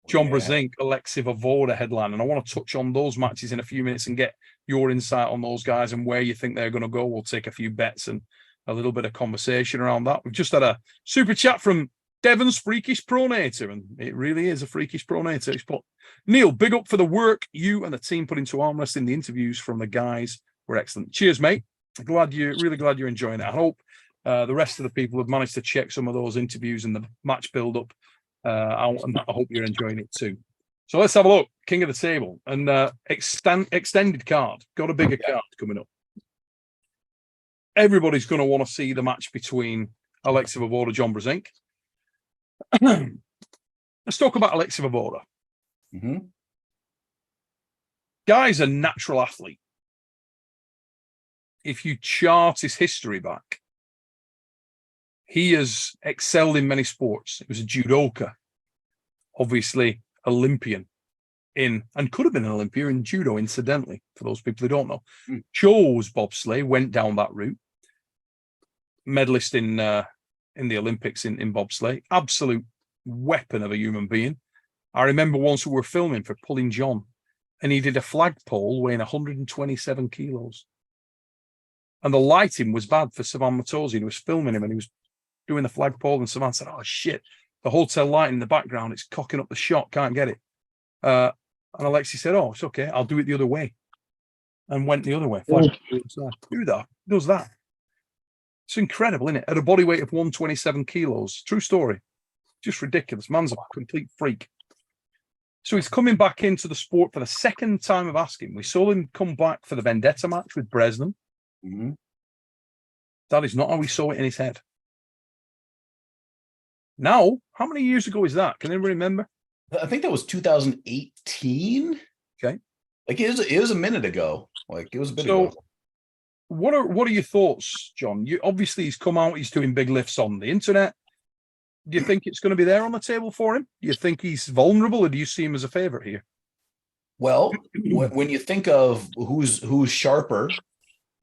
John Brzezinski, Alexey Vovoda headline, and I want to touch on those matches in a few minutes and get your insight on those guys and where you think they're going to go. We'll take a few bets and a little bit of conversation around that. We've just had a super chat from Devon's Freakish Pronator, and it really is a freakish pronator. He's put, Neil, big up for the work you and the team put into arm wrestling. The interviews from the guys were excellent. Cheers, mate. Really glad you're enjoying it. I hope the rest of the people have managed to check some of those interviews and the match build-up out, and I hope you're enjoying it too. So let's have a look. King of the Table and extended card. Got a bigger card coming up. Everybody's going to want to see the match between Alexey Vovoda, John Brzezinski. Let's talk about Alexey Vovoda. Guy's a natural athlete. If you chart his history back, he has excelled in many sports. He was a judoka, obviously Olympian in, and could have been an Olympian in judo, incidentally, for those people who don't know. Chose bobsleigh, went down that route. Medalist in the Olympics in bobsleigh. Absolute weapon of a human being. I remember once we were filming for Pulling John, and he did a flagpole weighing 127 kilos. And the lighting was bad for Savan Matosi, who was filming him, and he was doing the flagpole, and Savan said, "Oh shit, the hotel light in the background, it's cocking up the shot, can't get it." And Alexey said, "Oh, it's okay, I'll do it the other way." And went the other way. Do that. Does that. It's incredible, isn't it? At a body weight of 127 kilos. True story. Just ridiculous. Man's a complete freak. So he's coming back into the sport for the second time of asking. We saw him come back for the Vendetta match with Bresnan. That is not how we saw it in his head. Now, how many years ago is that? Can anybody remember? I think that was 2018. Okay. Like it was a minute ago. Like it was a bit ago. What are your thoughts, John? Obviously he's come out, he's doing big lifts on the internet. Do you think it's going to be there on the table for him? Do you think he's vulnerable, or do you see him as a favorite here? Well, when you think of who's sharper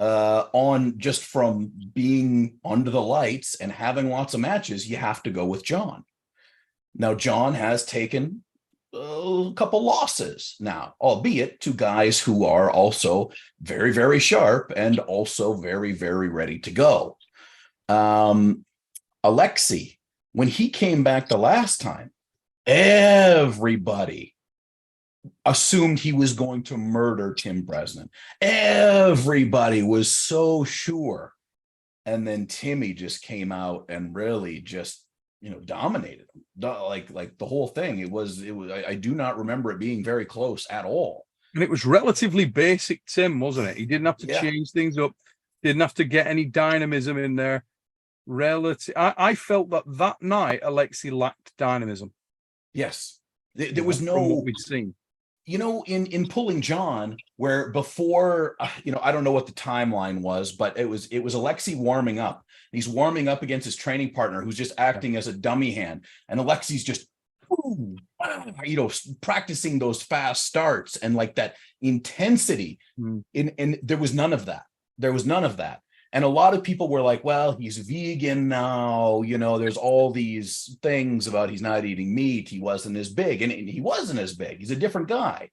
on just from being under the lights and having lots of matches, you have to go with John. Now, John has taken a couple losses now, albeit to guys who are also very, very sharp and also very, very ready to go. Alexey, when he came back the last time, everybody assumed he was going to murder Tim Bresnan. Everybody was so sure. And then Timmy just came out and really just, dominated him. Like the whole thing. It was, I do not remember it being very close at all. And it was relatively basic Tim, wasn't it? He didn't have to change things up. Didn't have to get any dynamism in there. I felt that night, Alexey lacked dynamism. Yes. There was no, from what we'd seen. In Pulling John, where before, I don't know what the timeline was, but it was Alexey warming up. He's warming up against his training partner, who's just acting as a dummy hand. And Alexey's just, practicing those fast starts and like that intensity. And there was none of that. And a lot of people were like, well, he's vegan now. There's all these things about he's not eating meat. He wasn't as big. And he wasn't as big. He's a different guy.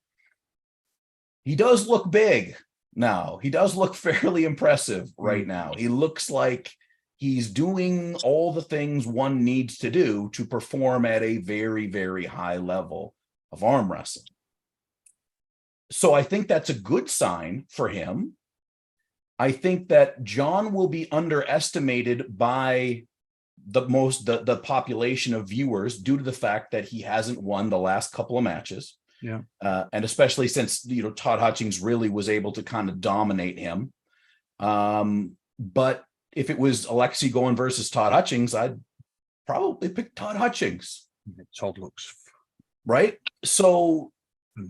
He does look big now. He does look fairly impressive right now. He looks like he's doing all the things one needs to do to perform at a very, very high level of arm wrestling. So I think that's a good sign for him. I think that John will be underestimated by the population of viewers due to the fact that he hasn't won the last couple of matches. Yeah. And especially since, Todd Hutchings really was able to kind of dominate him. But if it was Alexey going versus Todd Hutchings, I'd probably pick Todd Hutchings. Todd looks right. So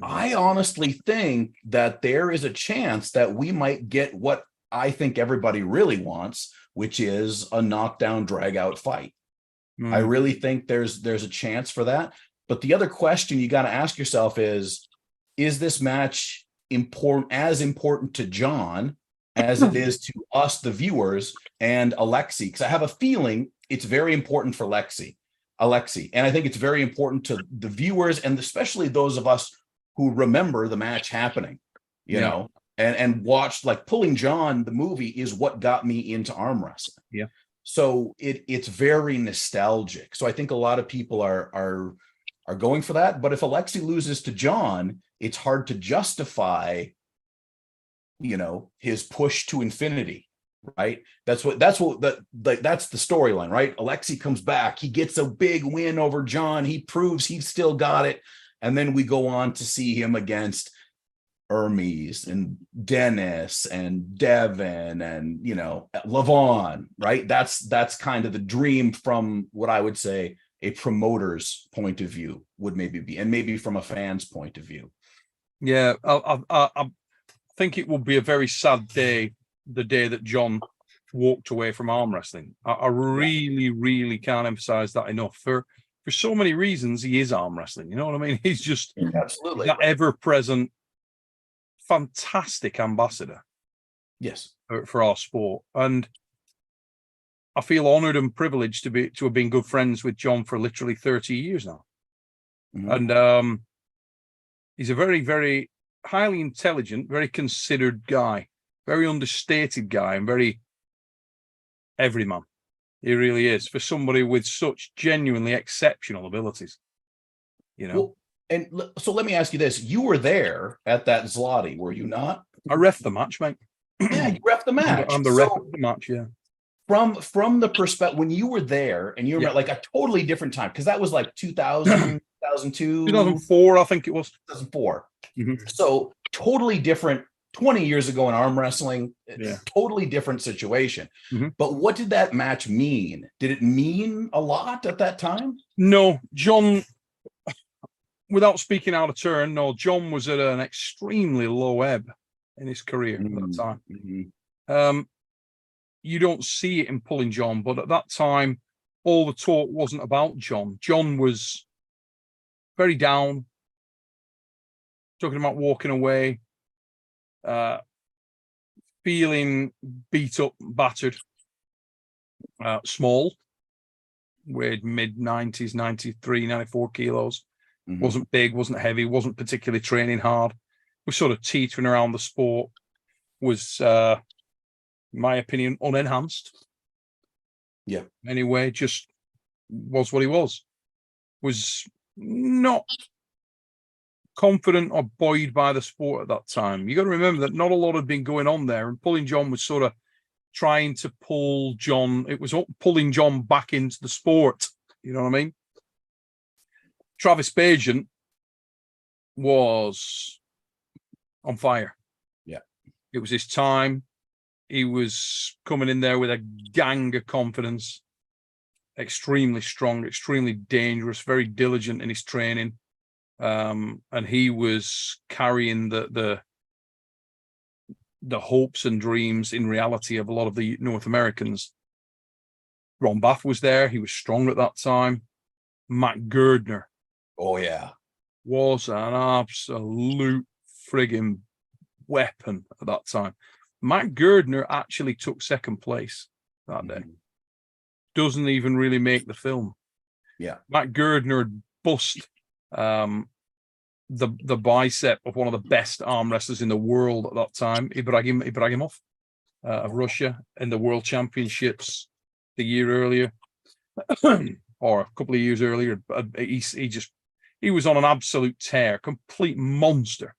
I honestly think that there is a chance that we might get what I think everybody really wants, which is a knockdown, drag out fight. I really think there's a chance for that. But the other question you got to ask yourself is this match important to John as it is to us, the viewers, and Alexey? Because I have a feeling it's very important for Alexey. And I think it's very important to the viewers, and especially those of us who remember the match happening, you know, and watched, like, Pulling John, the movie, is what got me into arm wrestling. Yeah. So it's very nostalgic. So I think a lot of people are going for that. But if Alexey loses to John, it's hard to justify, his push to infinity. Right. That's the storyline, right? Alexey comes back. He gets a big win over John. He proves he's still got it. And then we go on to see him against Hermes and Dennis and Devon and, Levon, right? That's kind of the dream from what I would say a promoter's point of view would maybe be, and maybe from a fan's point of view. Yeah. I think it will be a very sad day, the day that John walked away from arm wrestling. I really, really can't emphasize that enough. For so many reasons, he is arm wrestling. You know what I mean? He's just absolutely that ever-present, fantastic ambassador. Yes, for our sport, and I feel honored and privileged to have been good friends with John for literally 30 years now. And he's a very, very highly intelligent, very considered guy, very understated guy, and very everyman. He really is, for somebody with such genuinely exceptional abilities. Well, and so let me ask you this: you were there at that Zloty, were you not? I ref the match, mate. Yeah, you ref the match. I'm the ref of the match. Yeah. From the perspective when you were there, and you were at like a totally different time, because that was like 2000, 2002, 2004, I think it was. 2004. So totally different. 20 years ago in arm wrestling, totally different situation. But what did that match mean? Did it mean a lot at that time? No, John, without speaking out of turn, no, John was at an extremely low ebb in his career at that time. You don't see it in Pulling John, but at that time, all the talk wasn't about John. John was very down, talking about walking away, feeling beat up, battered, small, weighed mid-90s, 93, 94 kilos. Wasn't big, wasn't heavy, wasn't particularly training hard. Was sort of teetering around the sport. Was, in my opinion, unenhanced. Yeah. Anyway, just was what he was. Was not confident or buoyed by the sport at that time. You got to remember that not a lot had been going on there, and Pulling John was sort of trying to pull John. It was pulling John back into the sport. You know what I mean? Travis Pageant was on fire. Yeah. It was his time. He was coming in there with a gang of confidence, extremely strong, extremely dangerous, very diligent in his training. And he was carrying the hopes and dreams in reality of a lot of the North Americans. Ron Bath was there. He was strong at that time. Matt Gerdner. Oh, yeah. Was an absolute frigging weapon at that time. Matt Gerdner actually took second place that day. Doesn't even really make the film. Yeah. Matt Gerdner bust the bicep of one of the best arm wrestlers in the world at that time, Ibragimov of Russia, in the World Championships the year earlier, or a couple of years earlier. He was on an absolute tear, complete monster.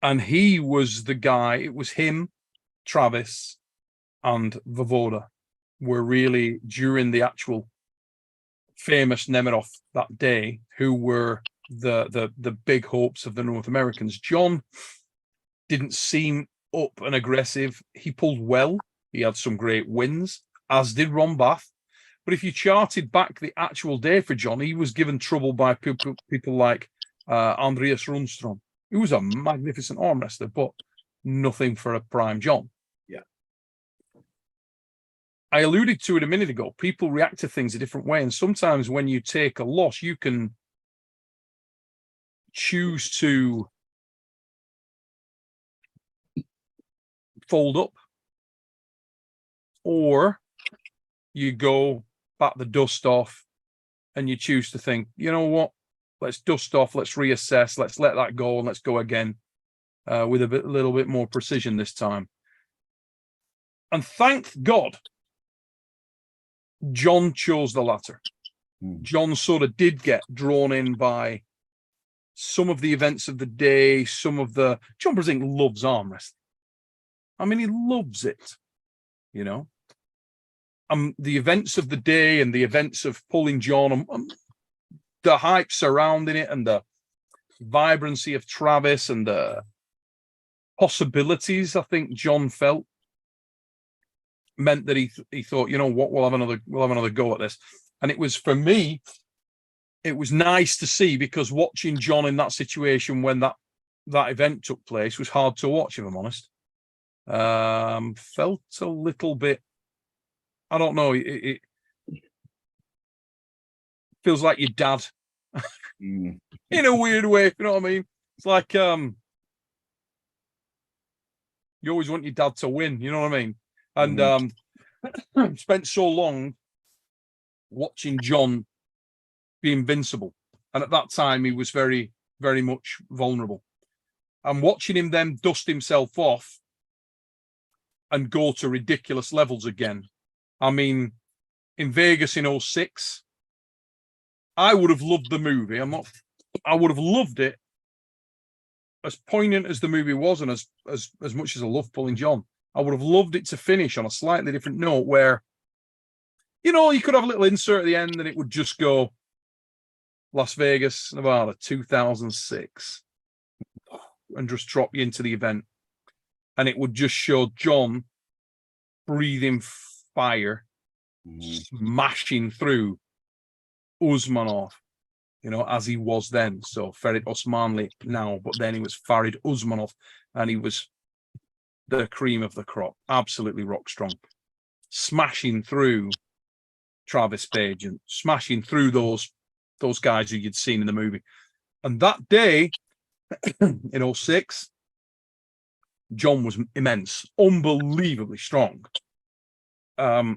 And he was the guy, it was him, Travis, and Vovoda were really, during the actual famous Nemiroff that day, who were the big hopes of the North Americans. John didn't seem up and aggressive. He pulled well. He had some great wins, as did Ron Bath. But if you charted back the actual day for John, he was given trouble by people like Andreas Rundstrom, who was a magnificent arm wrestler, but nothing for a prime John. Yeah. I alluded to it a minute ago. People react to things a different way. And sometimes when you take a loss, you can choose to fold up, or you go bat the dust off and you choose to think, you know what, let's dust off, let's reassess, let's let that go, and let's go again with a little bit more precision this time. And thank God John chose the latter. John sort of did get drawn in by some of the events of the day, some of the... John Brasink loves arm wrestling. I mean, he loves it, you know. The events of the day and the events of pulling John, the hype surrounding it, and the vibrancy of Travis and the possibilities I think John felt meant that he thought, you know what, we'll have another go at this. And it was, for me, it was nice to see, because watching John in that situation when that event took place was hard to watch, if I'm honest. Felt a little bit, I don't know, it feels like your dad in a weird way, you know what I mean? It's like you always want your dad to win, you know what I mean? And spent so long watching John be invincible, and at that time he was very, very much vulnerable. And watching him then dust himself off and go to ridiculous levels again. I mean, in Vegas in 06, I would have loved the movie. I would have loved it, as poignant as the movie was, and as much as I love pulling John, I would have loved it to finish on a slightly different note, where, you know, you could have a little insert at the end and it would just go Las Vegas, Nevada, 2006, and just drop you into the event. And it would just show John breathing fire, smashing through Usmanov, you know, as he was then. So Ferit Osmanli now, but then he was Farid Usmanov, and he was the cream of the crop, absolutely rock strong, smashing through Travis Page and smashing through those guys who you'd seen in the movie. And that day in 06, John was immense, unbelievably strong. Farid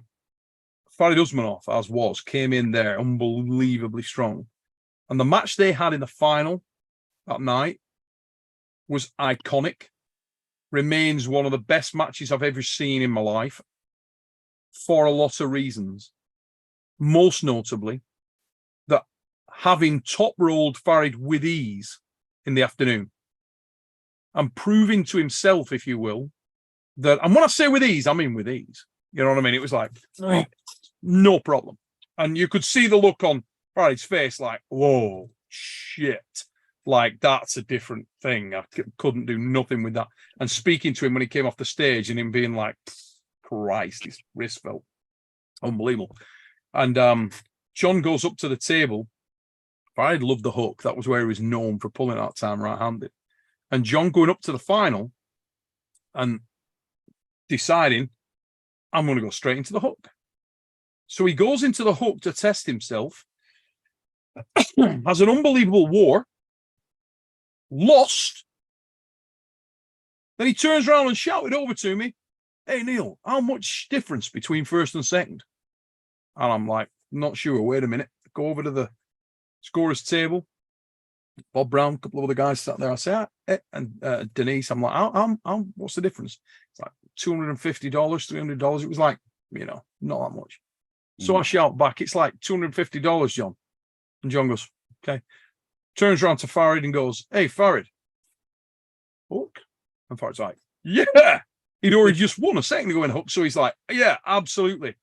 Usmanov, as was, came in there unbelievably strong. And the match they had in the final that night was iconic. Remains one of the best matches I've ever seen in my life, for a lot of reasons. Most notably, that having top-rolled Farid with ease in the afternoon and proving to himself, if you will, that, and when I say with ease, I mean with ease. You know what I mean? It was like, no problem. And you could see the look on Farid's face, like, whoa, shit. Like, that's a different thing. I couldn't do nothing with that. And speaking to him when he came off the stage and him being like, Christ, his wrist felt unbelievable. And John goes up to the table. Farid loved the hook. That was where he was known for pulling that time right-handed. And John going up to the final and deciding, I'm going to go straight into the hook. So he goes into the hook to test himself, has an unbelievable war, lost. Then he turns around and shouted over to me, hey, Neil, how much difference between first and second? And I'm like, not sure. Wait a minute. Go over to the scorer's table. Bob Brown, a couple of other guys sat there. I say, and Denise, I'm like, how, what's the difference? It's like $250, $300. It was like, you know, not that much. So I shout back, it's like $250, John. And John goes, okay. Turns around to Farid and goes, hey, Farid, hook. And Fart's like, yeah. He'd already just won a second ago in hook. So he's like, yeah, absolutely.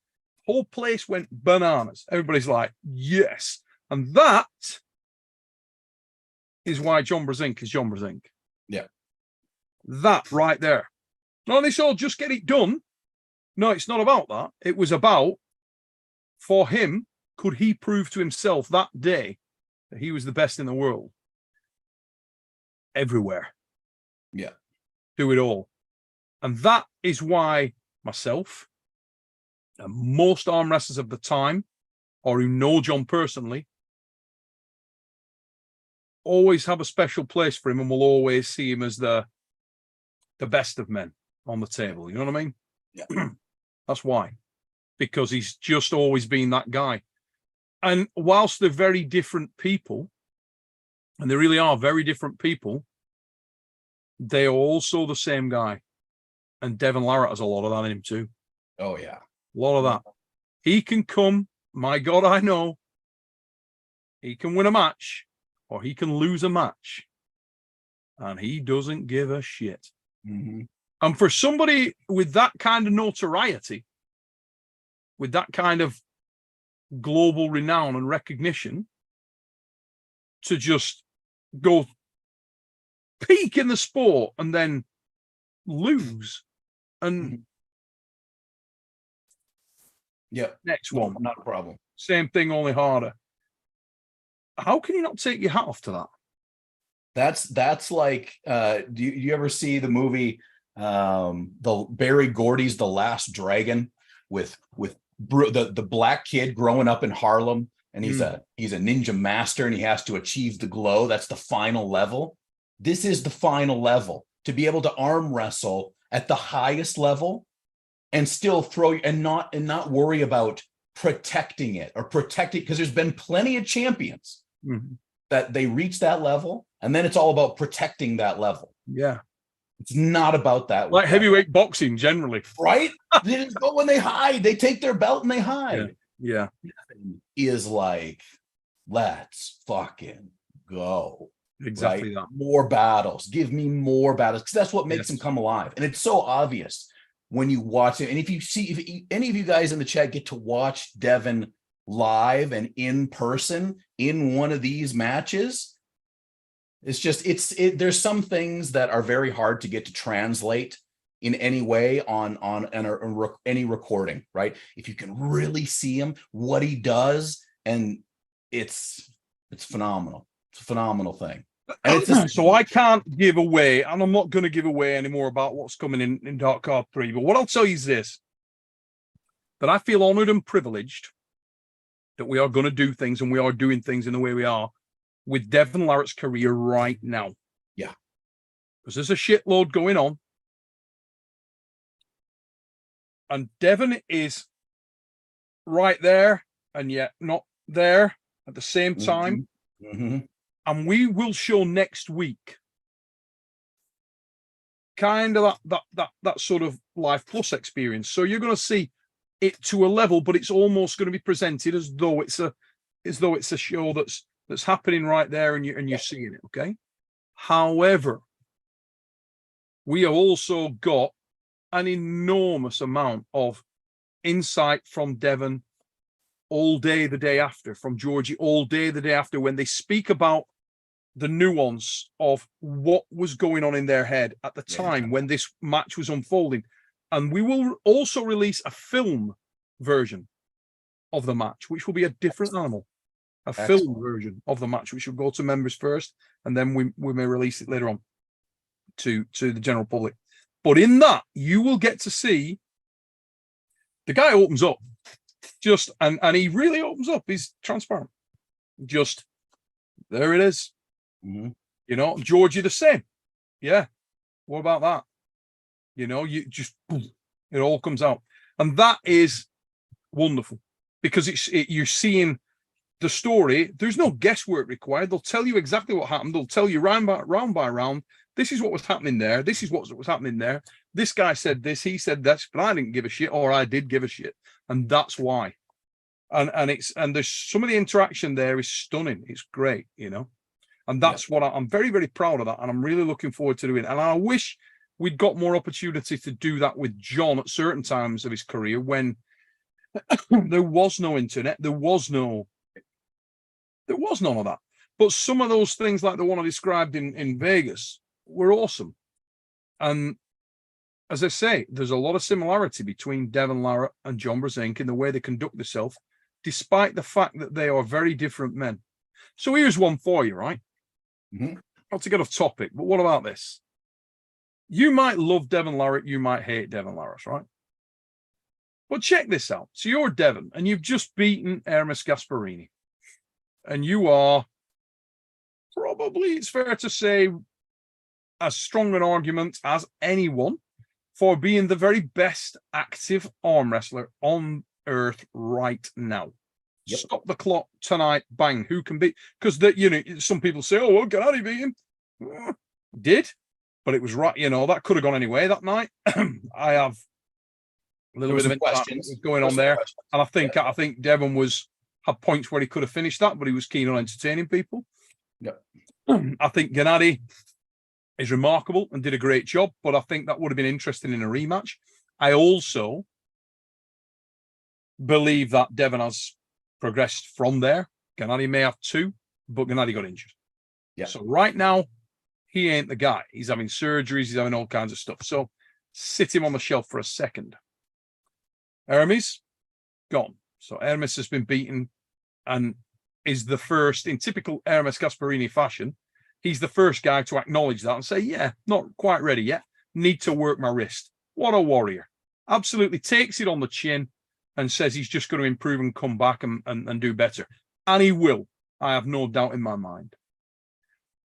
Whole place went bananas. Everybody's like, yes. And that is why John Brzenk is John Brzenk. Yeah. That right there. Not only so, just get it done. No, it's not about that. It was about, for him, could he prove to himself that day that he was the best in the world? Everywhere. Yeah. Do it all. And that is why myself and most arm wrestlers of the time, or who know John personally, always have a special place for him and will always see him as the best of men on the table. You know what I mean? Yeah. That's why. Because he's just always been that guy. And whilst they're very different people, and they really are very different people, they are also the same guy. And Devon Larratt has a lot of that in him too. Oh, yeah. A lot of that. He can come, my God, I know. He can win a match or he can lose a match. And he doesn't give a shit. Mm-hmm. And for somebody with that kind of notoriety, with that kind of global renown and recognition, to just go peak in the sport and then lose and next one, not a problem. Same thing, only harder. How can you not take your hat off to that? That's like do you ever see the movie the Barry Gordy's The Last Dragon with the black kid growing up in Harlem, and he's a ninja master and he has to achieve the glow? That's the final level. This is the final level, to be able to arm wrestle at the highest level and still throw and not worry about protecting it, because there's been plenty of champions that they reach that level and then it's all about protecting that level. Yeah. It's not about that. Like heavyweight boxing generally. Right? They just go when they hide. They take their belt and they hide. Yeah. Is like, let's fucking go. Exactly right? that. More battles. Give me more battles, because that's what makes him come alive. And it's so obvious when you watch it. And if any of you guys in the chat get to watch Devon live and in person in one of these matches, it's just there's some things that are very hard to get to translate in any way on any recording, right? If you can really see him, what he does, and it's phenomenal. It's a phenomenal thing. And it's so I can't give away, and I'm not going to give away any more about what's coming in Dark Card 3, but what I'll tell you is this, that I feel honored and privileged that we are going to do things, and we are doing things in the way we are with Devon Larratt's career right now. Yeah. Because there's a shitload going on. And Devon is right there and yet not there at the same time. And we will show next week kind of that sort of Life Plus experience. So you're going to see it to a level, but it's almost going to be presented as though it's a show that's happening right there, and you're seeing it. Okay. However, we have also got an enormous amount of insight from Devon all day the day after, from GEORGI all day the day after, when they speak about the nuance of what was going on in their head at the time when this match was unfolding. And we will also release a film version of the match, which will be a different animal. Film version of the match, which will go to members first, and then we may release it later on to the general public. But in that, you will get to see the guy opens up, and he really opens up. He's transparent. Just there it is. You know, GEORGI the same. Yeah. What about that? You know, it all comes out, and that is wonderful, because you're seeing the story. There's no guesswork required. They'll tell you exactly what happened. They'll tell you round by round. This is what was happening there. This is what was happening there. This guy said this. He said that, but I didn't give a shit, or I did give a shit, and that's why. And there's some of the interaction there is stunning. It's great, you know. And that's what I'm very, very proud of that. And I'm really looking forward to doing it. And I wish we'd got more opportunity to do that with John at certain times of his career when there was no internet, there was none of that. But some of those things, like the one I described in Vegas, were awesome. And as I say, there's a lot of similarity between Devon Larratt and John Brzenk in the way they conduct themselves, despite the fact that they are very different men. So here's one for you, right? Not to get off topic, but what about this? You might love Devon Larratt, you might hate Devon Larratt, right? But check this out. So you're Devon, and you've just beaten Hermes Gasparini. And you are probably, it's fair to say, as strong an argument as anyone for being the very best active arm wrestler on earth right now. Yep. Stop the clock tonight, bang, who can beat? Because some people say, oh, well, Gennady beat him. Did, but it was right, that could have gone anyway that night. I have a little bit of questions going on there. And I think Devon had points where he could have finished that, but he was keen on entertaining people. Yep. I think Gennady is remarkable and did a great job, but I think that would have been interesting in a rematch. I also believe that Devon has progressed from there. Gennady may have too, but Gennady got injured. Yeah. So right now, he ain't the guy. He's having surgeries. He's having all kinds of stuff. So sit him on the shelf for a second. Hermes, gone. So Hermes has been beaten and is the first, in typical Hermes Gasparini fashion, he's the first guy to acknowledge that and say, yeah, not quite ready yet. Need to work my wrist. What a warrior. Absolutely takes it on the chin and says he's just going to improve and come back and do better. And he will. I have no doubt in my mind.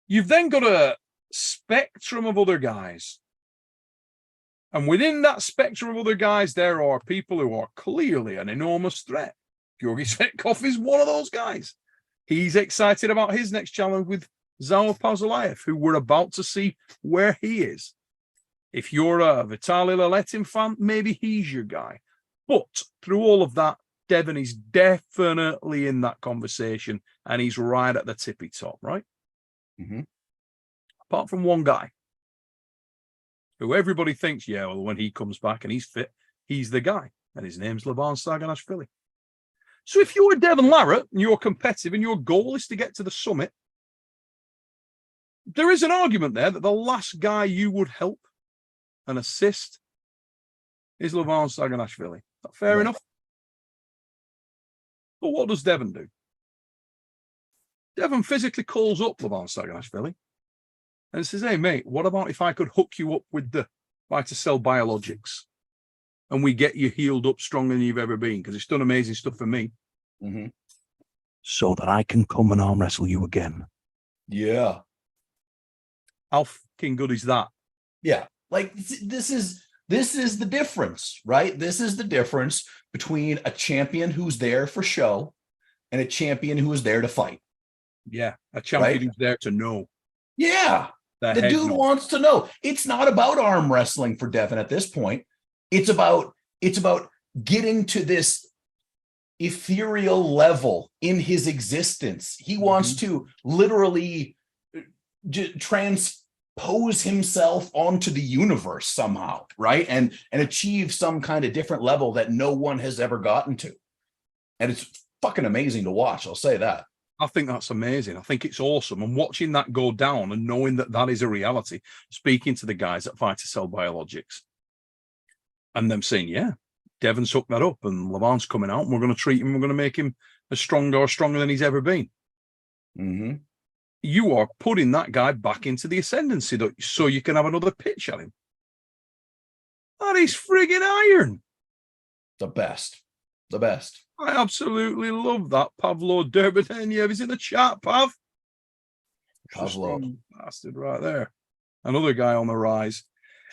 You've then got a spectrum of other guys. And within that spectrum of other guys, there are people who are clearly an enormous threat. GEORGI SVETKOV is one of those guys. He's excited about his next challenge with Zaur Pazulaev, who we're about to see where he is. If you're a Vitaly Laletin fan, maybe he's your guy. But through all of that, Devon is definitely in that conversation, and he's right at the tippy top, right? Apart from one guy, who everybody thinks, yeah, well, when he comes back and he's fit, he's the guy, and his name's Levan Saganashvili. So if you're Devon Larratt and you're competitive and your goal is to get to the summit, there is an argument there that the last guy you would help and assist is Levan Saganashvili. Fair enough. But what does Devon do? Devon physically calls up Levan Saganashvili and says, hey, mate, what about if I could hook you up with the Vita-Cell Biologics and we get you healed up stronger than you've ever been? Because it's done amazing stuff for me. So that I can come and arm wrestle you again. Yeah. How fucking good is that? Yeah. Like, this is the difference, right? This is the difference between a champion who's there for show and a champion who is there to fight. Yeah. A champion who's there to know. Yeah. The dude wants to know. It's not about arm wrestling for Devon at this point. It's about getting to this ethereal level in his existence. He wants to literally transpose himself onto the universe somehow, right? And achieve some kind of different level that no one has ever gotten to. And it's fucking amazing to watch. I'll say that. I think that's amazing. I think it's awesome. And watching that go down and knowing that that is a reality, speaking to the guys at Vita-Cell Biologics and them saying, yeah, Devon's hooked that up and Levan's coming out and we're going to treat him. We're going to make him as stronger than he's ever been. You are putting that guy back into the ascendancy so you can have another pitch at him. That is friggin' iron. The best. The best. I absolutely love that. Pavel Derbanov is in the chat, Pav. Pavlo. Bastard right there. Another guy on the rise.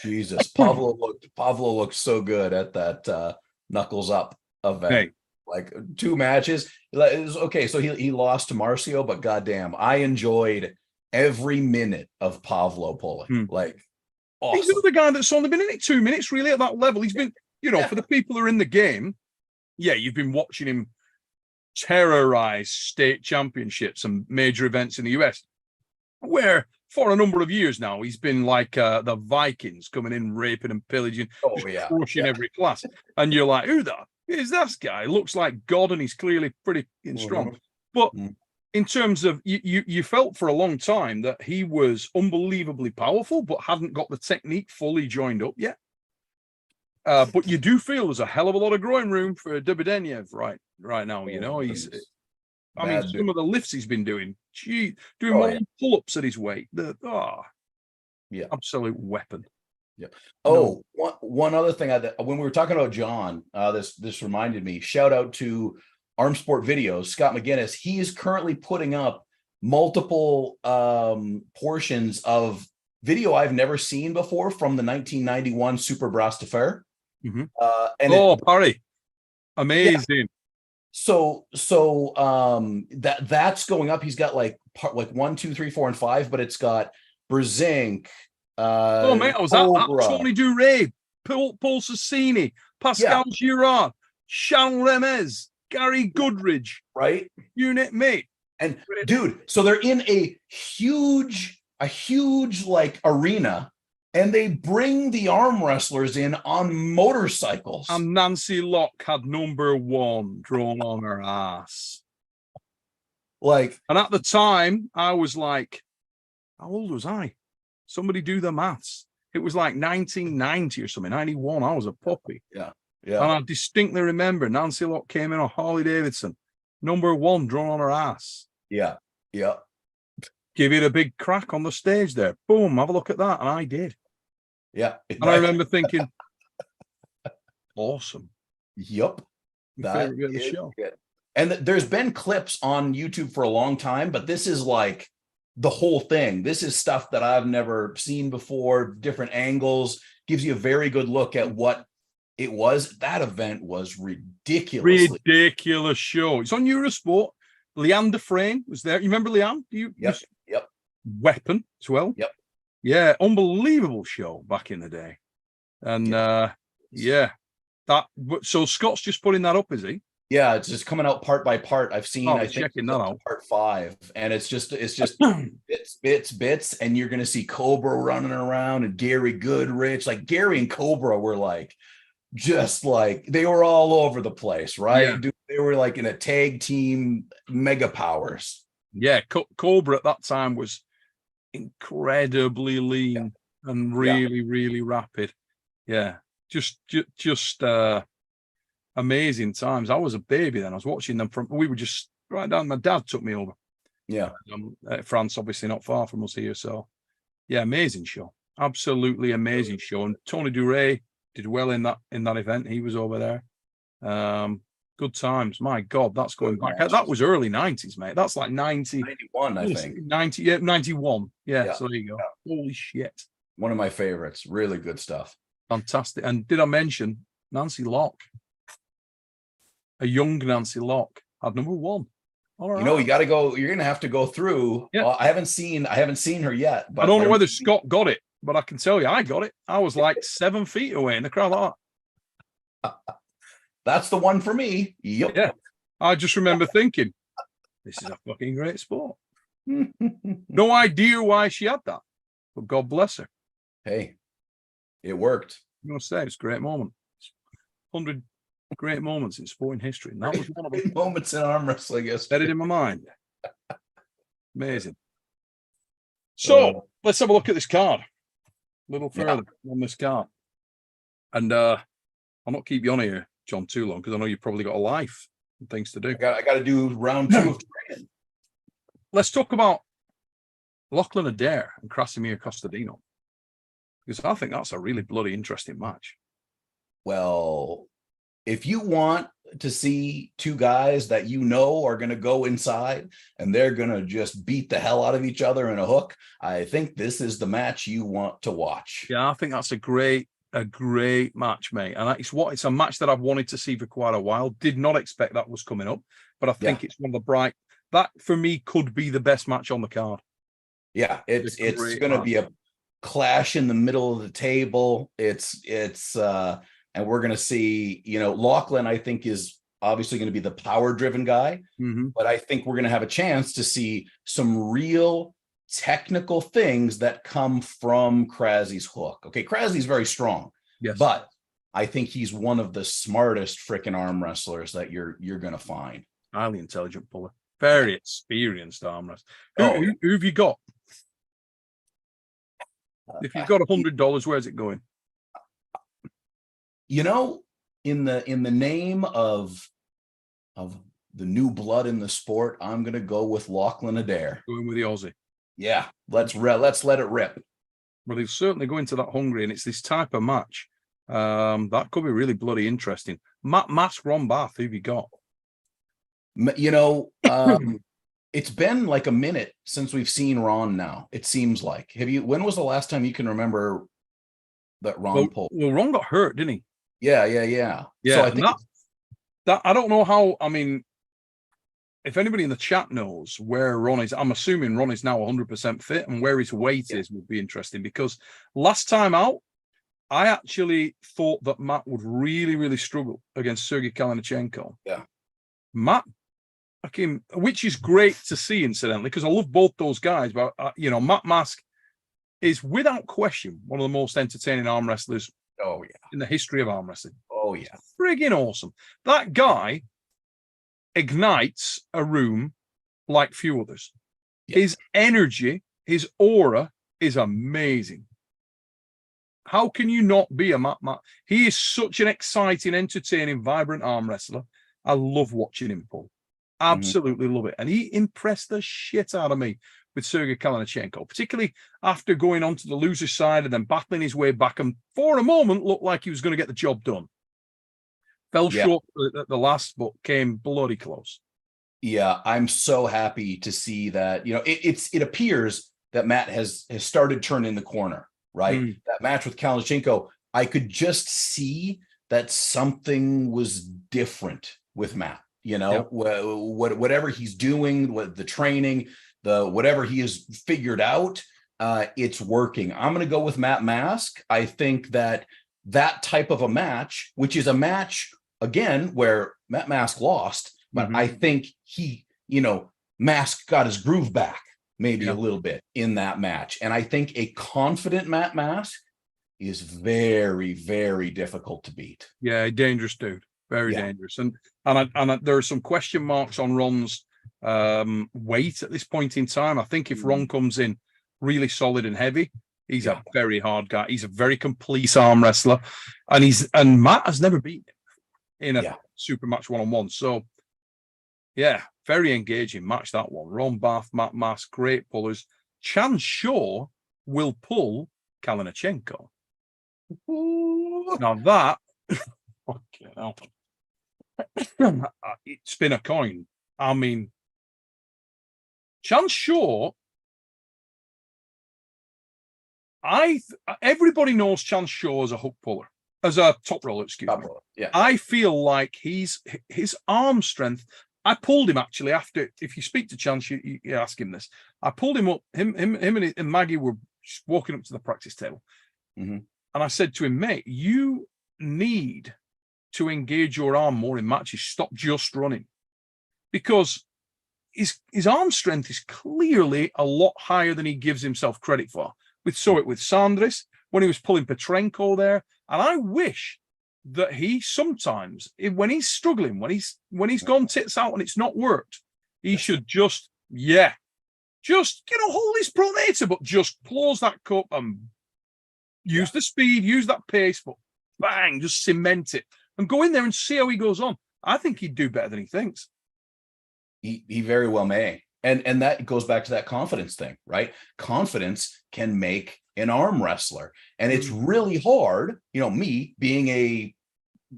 Jesus. Pavlo looked so good at that Knuckles Up event. Hey. Like 2 matches. Okay, so he lost to Marcio, but goddamn, I enjoyed every minute of Pavlo pulling. Like, awesome. He's another guy that's only been in it 2 minutes, really, at that level. He's been, for the people who are in the game, yeah, you've been watching him terrorize state championships and major events in the US. where for a number of years now he's been like the Vikings coming in, raping and pillaging, crushing every class, and you're like, who the is this guy? Looks like God, and he's clearly pretty strong. But in terms of you felt for a long time that he was unbelievably powerful, but hadn't got the technique fully joined up yet. But you do feel there's a hell of a lot of growing room for Derbanov right now. You know, he's. I mean, some of the lifts he's been doing, doing more pull-ups at his weight. Absolute weapon. Yeah. Oh, one other thing. When we were talking about John, this reminded me. Shout out to Arm Sport Videos, Scott McGinnis. He is currently putting up multiple portions of video I've never seen before from the 1991 Super Brass de Fer. Parry, amazing. Yeah. So that's going up. He's got like 1, 2, 3, 4, and 5, but it's got Brezink. Mate, I was at Tony Duray, Paul Sassini, Pascal Girard, Charles Remez, Gary Goodridge, right? Unit mate. And dude, so they're in a huge like arena, and they bring the arm wrestlers in on motorcycles. And Nancy Locke had number 1 drawn on her ass. Like, and at the time, I was like, how old was I? Somebody do the maths. It was like 1990 or something, 91. I was a puppy. Yeah. And I distinctly remember Nancy Locke came in on Harley Davidson, number 1 drawn on her ass. Yeah. Give it a big crack on the stage there. Boom, have a look at that. And I did. Yeah. And I remember thinking, awesome. Yep. Favorite bit of the show. Good. And there's been clips on YouTube for a long time, but this is like the whole thing. This is stuff that I've never seen before, different angles, gives you a very good look at what it was. That event was ridiculous show. It's on Eurosport. Leanne Dufresne was there. You remember Leanne? Yep. Weapon as well. Yep. Yeah, unbelievable show back in the day. And so Scott's just putting that up, is he? Yeah, it's just coming out part by part. I've seen, I think, checking that out. Part 5, and it's just bits, and you're gonna see Cobra running around and Gary Goodrich. Like Gary and Cobra were like, just like they were all over the place, right? Yeah. Dude, they were like in a tag team mega powers. Yeah, Cobra at that time was incredibly lean and really rapid. Yeah, just amazing times. I was a baby then. I was watching them we were just right down. My dad took me over. Yeah. France, obviously not far from us here. So yeah, amazing show. Absolutely amazing show. And Tony Duray did well in that event. He was over there. Good times. My God, that's going back. That was early 90s, mate. That's like 91, I think. 91. Yeah, so there you go. Yeah. Holy shit. One of my favorites. Really good stuff. Fantastic. And did I mention Nancy Locke? A young Nancy Locke had number 1. All right. You know, you got to go. You're going to have to go through. Yeah. I haven't seen her yet. But I don't know whether Scott got it, but I can tell you, I got it. I was like 7 feet away in the crowd like that. That's the one for me. Yep. Yeah. I just remember thinking, this is a fucking great sport. No idea why she had that, but God bless her. Hey, it worked. I'm going to say it's a great moment. 100 great moments in sporting history. And that was one of them. Moments in arm wrestling. Yes. Set it in my mind. Amazing. So let's have a look at this card. A little further on this card. And I'll not keep you on here, John, too long, because I know you've probably got a life and things to do. I got to do round 2 of training. Let's talk about Lachlan Adair and Krasimir Kostadinov, because I think that's a really bloody interesting match. Well, if you want to see 2 guys that you know are going to go inside and they're going to just beat the hell out of each other in a hook, I think this is the match you want to watch. Yeah, I think that's a great match, mate. And it's a match that I've wanted to see for quite a while. Did not expect that was coming up, but I think it's one of the that for me could be the best match on the card. Yeah, it's going to be a clash in the middle of the table. And we're going to see, Lachlan, I think, is obviously going to be the power driven guy, but I think we're going to have a chance to see some real technical things that come from Kraszy's hook. Okay, Kraszy's very strong, Yes. but I think he's one of the smartest freaking arm wrestlers that you're gonna find. Highly intelligent puller, very experienced arm wrestler. Oh, Who have you got? If you've got $100, where's it going? You know, in the name of the new blood in the sport, I'm gonna go with Lachlan Adair. Going with the Aussie. Yeah, let's let it rip. Well, he'll certainly go into that hungry, and it's this type of match. That could be really bloody interesting. Matt Mask, Ron Bath, who've you got? You know, it's been like a minute since we've seen Ron now, it seems like. When was the last time you can remember that Ron pulled? Well, Ron got hurt, didn't he? Yeah. Yeah, So I think that I don't know how, I mean, if anybody in the chat knows where Ron is, I'm assuming Ron is now 100% fit, and where his weight is would be interesting, because last time out, I actually thought that Matt would really, really struggle against Sergey Kalinenko. Yeah. Matt, which is great to see, incidentally, because I love both those guys. But, you know, Matt Mask is without question one of the most entertaining arm wrestlers in the history of arm wrestling. Oh, yeah. Friggin' awesome. That guy ignites a room like few others. Yeah. His energy, his aura is amazing. How can you not be a Matt? He is such an exciting, entertaining, vibrant arm wrestler. I love watching him pull. Absolutely love it. And he impressed the shit out of me with Sergey Kalinenko, particularly after going on to the loser side and then battling his way back, and for a moment looked like he was going to get the job done. Fell short at the last, but came bloody close. Yeah, I'm so happy to see that. You know, it appears that Matt has started turning the corner, right? That match with Kalinenko, I could just see that something was different with Matt. You know, whatever he's doing, what the training, whatever he has figured out, it's working. I'm going to go with Matt Mask. I think that type of a match, which is a match again where Matt Mask lost, but I think he, you know, Mask got his groove back maybe a little bit in that match. And I think a confident Matt Mask is very, very difficult to beat. Yeah, dangerous dude. Very dangerous. And there are some question marks on Ron's weight at this point in time. I think if Ron comes in really solid and heavy, he's a very hard guy. He's a very complete arm wrestler. And Matt has never beaten him in a super match one-on-one. So yeah, very engaging match, that one. Ron Bath, Matt Mask, great pullers. Chan Shaw will pull Kalinenko. Now that okay, now spin a coin. I mean, Chan Shaw. Everybody knows Chan Shaw as a hook puller, as a top roller. Excuse me. Yeah, I feel like his arm strength. I pulled him actually after. If you speak to Chan, you ask him this. I pulled him up. Him and Maggie were just walking up to the practice table, and I said to him, "Mate, you need to engage your arm more in matches. Stop just running, because his arm strength is clearly a lot higher than he gives himself credit for. We saw it with Sandris when he was pulling Petrenko there, and I wish that he sometimes, when he's struggling, when he's gone tits out and it's not worked, he should just hold his pronator, but just close that cup and use the speed, use that pace, but bang, just cement it and go in there and see how he goes on. I think he'd do better than he thinks. He very well may. And that goes back to that confidence thing, right? Confidence can make an arm wrestler. And it's really hard, you know, me being a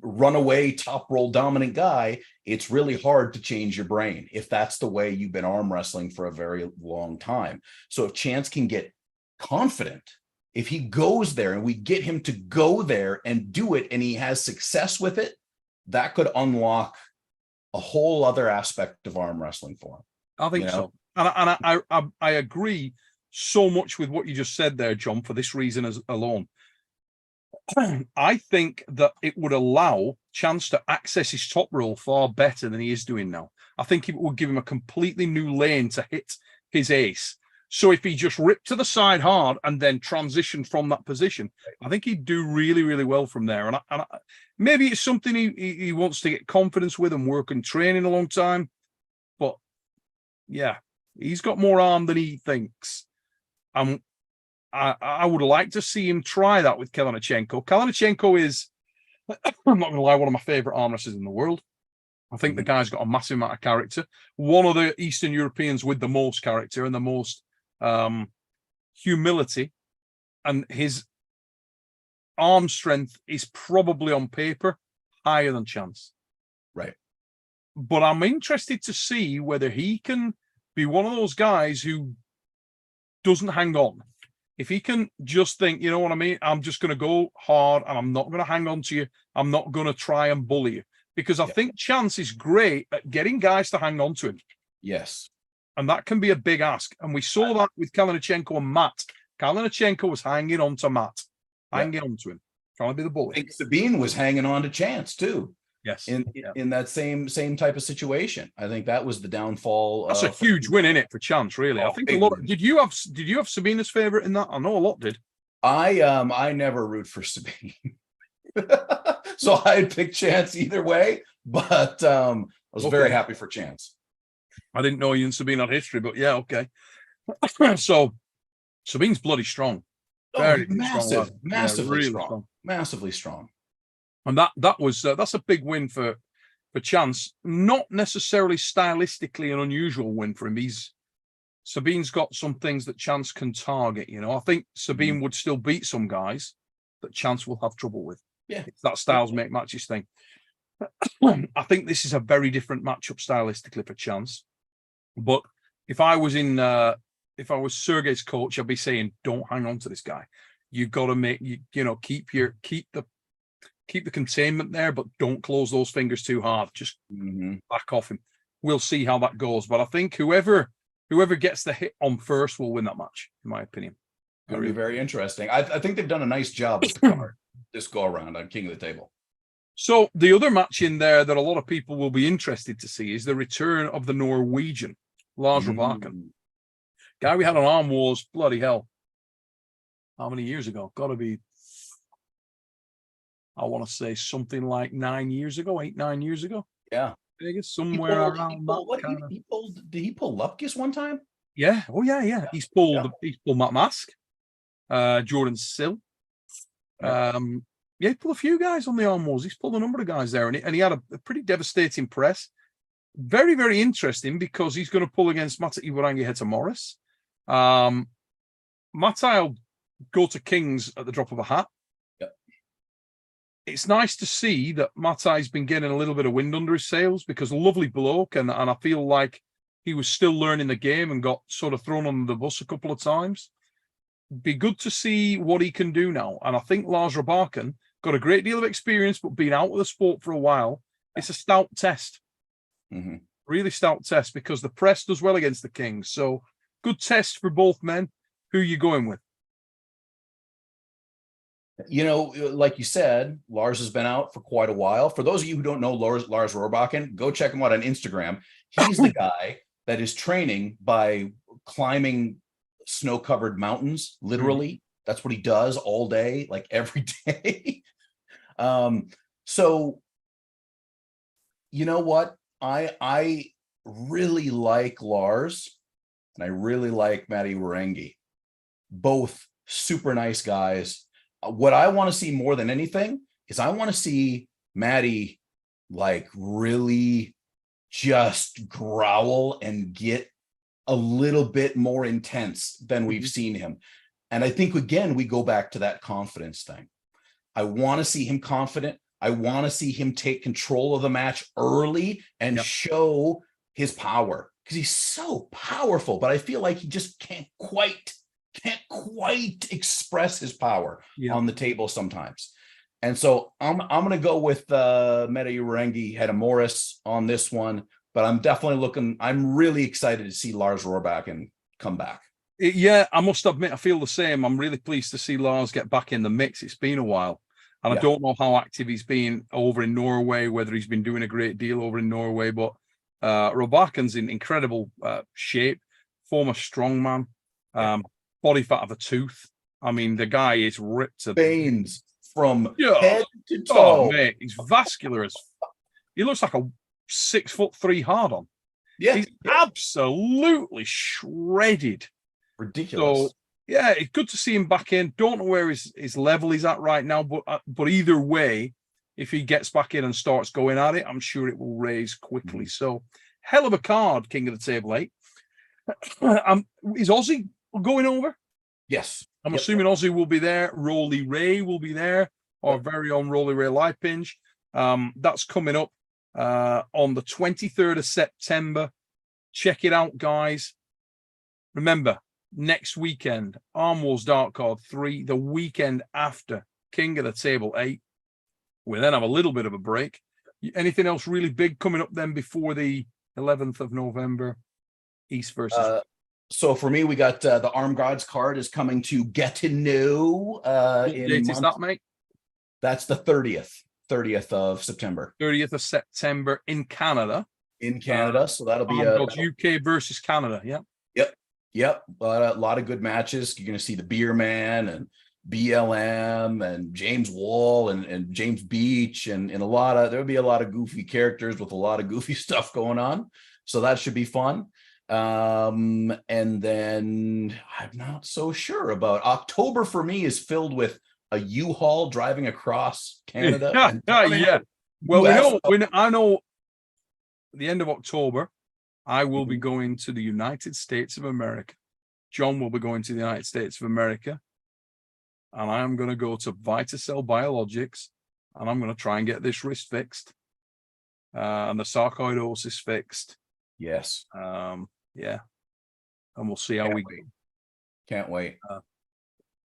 runaway top roll dominant guy, it's really hard to change your brain if that's the way you've been arm wrestling for a very long time. So if Chance can get confident, if he goes there and we get him to go there and do it and he has success with it, that could unlock a whole other aspect of arm wrestling for him. I think so. And I agree so much with what you just said there, John, for this reason alone. I think that it would allow Chance to access his top roll far better than he is doing now. I think it would give him a completely new lane to hit his ace. So if he just ripped to the side hard and then transitioned from that position, I think he'd do really, really well from there. And maybe it's something he wants to get confidence with and work and training a long time. But yeah, he's got more arm than he thinks. I would like to see him try that with Kalinenko. Kalinenko is, I'm not going to lie, one of my favorite arm wrestlers in the world. I think the guy's got a massive amount of character. One of the Eastern Europeans with the most character and the most humility. And his arm strength is probably on paper higher than Chance. Right. But I'm interested to see whether he can be one of those guys who doesn't hang on. If he can just think, you know what I mean? I'm just going to go hard and I'm not going to hang on to you. I'm not going to try and bully you. Because I think Chance is great at getting guys to hang on to him. Yes. And that can be a big ask. And we saw that with Kalinenko and Matt. Kalinenko was hanging on to Matt, hanging on to him, trying to be the bully. I think Sabine was hanging on to Chance too. Yes. In that same type of situation. I think that was the downfall. That's a huge win, isn't it, for Chance, really? I think a lot. Did you have Sabina's favorite in that? I know a lot did. I never root for Sabine. So I'd pick Chance either way, but I was very happy for Chance. I didn't know you and Sabine had history, but yeah, okay. So Sabine's bloody strong. Very massive, strong, massively really strong, massively strong. And that's a big win for Chance. Not necessarily stylistically an unusual win for him. Sabine's got some things that Chance can target. You know, I think Sabine would still beat some guys that Chance will have trouble with. Yeah, it's that styles make matches thing. I think this is a very different matchup stylistically for Chance. But if I was Sergey's coach, I'd be saying, don't hang on to this guy. You got to keep the containment there, but don't close those fingers too hard. Just back off him. We'll see how that goes. But I think whoever gets the hit on first will win that match, in my opinion. It'll be very interesting. I think they've done a nice job with the card this go around on King of the Table. So the other match in there that a lot of people will be interested to see is the return of the Norwegian, Lars Rorbakken. Guy we had on Arm Wars, bloody hell. How many years ago? Got to be, I want to say something like 9 years ago, 8-9 years ago. Yeah. Vegas, somewhere around Did he pull Lupkis one time? Yeah. Oh, yeah. He's pulled Matt Mask, Jordan Sill. He pulled a few guys on the Arm Wars. He's pulled a number of guys there, and he had a pretty devastating press. Very, very interesting because he's going to pull against Mata Iwarangi Heta Morris. Mata'll go to Kings at the drop of a hat. Yep. It's nice to see that Matai's been getting a little bit of wind under his sails because lovely bloke, and I feel like he was still learning the game and got sort of thrown under the bus a couple of times. Be good to see what he can do now. And I think Lars Rorbakken got a great deal of experience, but been out of the sport for a while. It's a stout test. Really stout test because the press does well against the Kings. So good test for both men. Who are you going with? You know, like you said, Lars has been out for quite a while. For those of you who don't know Lars Rorbakken, go check him out on Instagram. He's the guy that is training by climbing snow-covered mountains, literally. That's what he does all day, like every day. So you know what? I really like Lars and I really like Matty Warangi. Both super nice guys. What I want to see more than anything is I want to see Matty like really just growl and get a little bit more intense than we've seen him. And I think, again, we go back to that confidence thing. I want to see him confident. I want to see him take control of the match early and show his power because he's so powerful, but I feel like he just can't quite express his power on the table sometimes. And so I'm going to go with Meta Urengi Heta Morris on this one, but I'm really excited to see Lars Rorbakken come back. Yeah, I must admit, I feel the same. I'm really pleased to see Lars get back in the mix. It's been a while. And I don't know how active he's been over in Norway, whether he's been doing a great deal over in Norway, but Rorbaken's in incredible shape, former strongman. Body fat of a tooth. I mean, the guy is ripped to Veins from Yeah. head to Oh, toe. mate, he's vascular as. He looks like a 6'3" hard on. Yeah, He's absolutely shredded. ridiculous. So yeah, it's good to see him back in. Don't know where his level is at right now, but either way, if he gets back in and starts going at it, I'm sure it will raise quickly. So hell of a card, King of the Table 8. Is Aussie going over? Yes. I'm assuming Aussie will be there. Rolly Ray will be there. Our very own Rolly Ray live pinch. That's coming up on the 23rd of September. Check it out, guys. Remember, next weekend, Arm Wars Dark Card 3, the weekend after King of the Table 8. We then have a little bit of a break. Anything else really big coming up then before the 11th of November? East versus. So for me, we got the Arm Gods card is coming to Get to Know. What date is that, mate? That's the 30th of September. 30th of September in Canada. In Canada, so that'll be UK versus Canada. Yeah. Yep. A lot of good matches. You're going to see the Beer Man and BLM and James Wall and James Beach and there'll be a lot of goofy characters with a lot of goofy stuff going on. So that should be fun. And then I'm not so sure about October. For me is filled with a U-Haul driving across Canada. Yeah. Well, I know the end of October, I will be going to the United States of America. John will be going to the United States of America. And I am going to go to Vitacell Biologics and I'm going to try and get this wrist fixed. And the sarcoidosis fixed. Yes. Yeah. And we'll see how we go. Can't wait.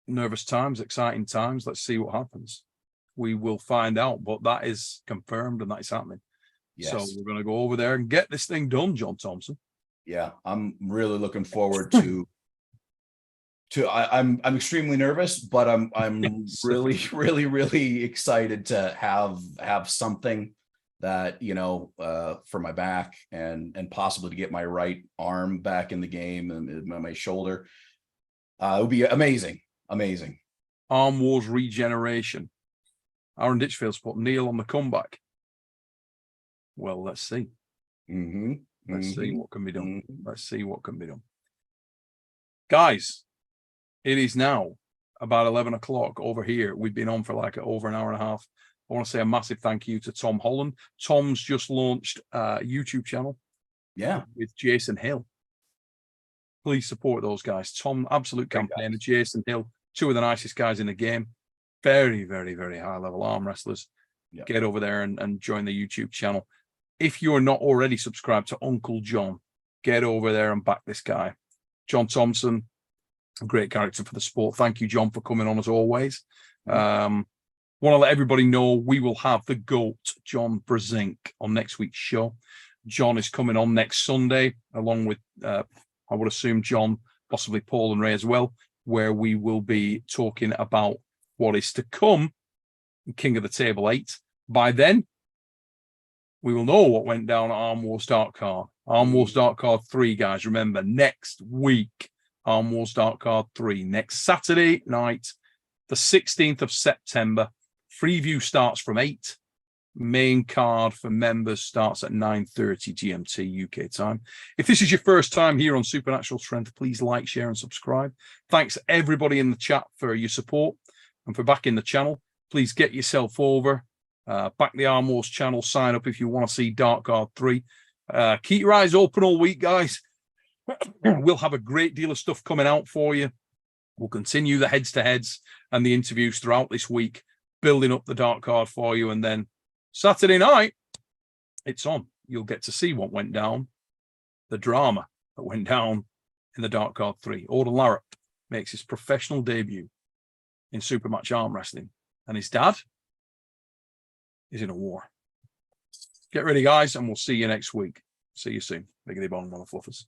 Nervous times, exciting times. Let's see what happens. We will find out, but that is confirmed and that is happening. Yes. So we're going to go over there and get this thing done, John Thompson. Yeah, I'm really looking forward to. I'm extremely nervous, but I'm really excited to have something that for my back and possibly to get my right arm back in the game and my shoulder. It would be amazing. Arm Wars regeneration. Aaron Ditchfield's put Neil on the comeback. Well, let's see. Let's see what can be done. Let's see what can be done. Guys, it is now about 11 o'clock over here. We've been on for like over an hour and a half. I want to say a massive thank you to Tom Holland. Tom's just launched a YouTube channel. Yeah. With Jason Hill. Please support those guys. Tom, absolute campaigner. Jason Hill, two of the nicest guys in the game. Very, very, very high level arm wrestlers. Yep. Get over there and join the YouTube channel. If you're not already subscribed to Uncle John, get over there and back this guy. John Thompson, a great character for the sport. Thank you, John, for coming on as always. Want to let everybody know we will have the GOAT, John Brezink, on next week's show. John is coming on next Sunday, along with, I would assume, John, possibly Paul and Ray as well, where we will be talking about what is to come in King of the Table 8. By then, we will know what went down at Arm Wars Dark Card. Arm Wars Dark Card 3, guys. Remember, next week, Arm Wars Dark Card 3. Next Saturday night, the 16th of September. Freeview starts from 8. Main card for members starts at 9:30 GMT UK time. If this is your first time here on Supernatural Strength, please like, share, and subscribe. Thanks everybody in the chat for your support and for backing the channel. Please get yourself over. Back the Arm Wars channel, sign up if you want to see Dark Card 3. Keep your eyes open all week, guys. We'll have a great deal of stuff coming out for you. We'll continue the heads-to-heads and the interviews throughout this week, building up the Dark Card for you. And then Saturday night, it's on. You'll get to see what went down, the drama that went down in the Dark Card 3. Devon Larratt makes his professional debut in Supermatch Arm Wrestling. And his dad is in a war. Get ready, guys, and we'll see you next week. See you soon. Biggity bong, mother fluffers.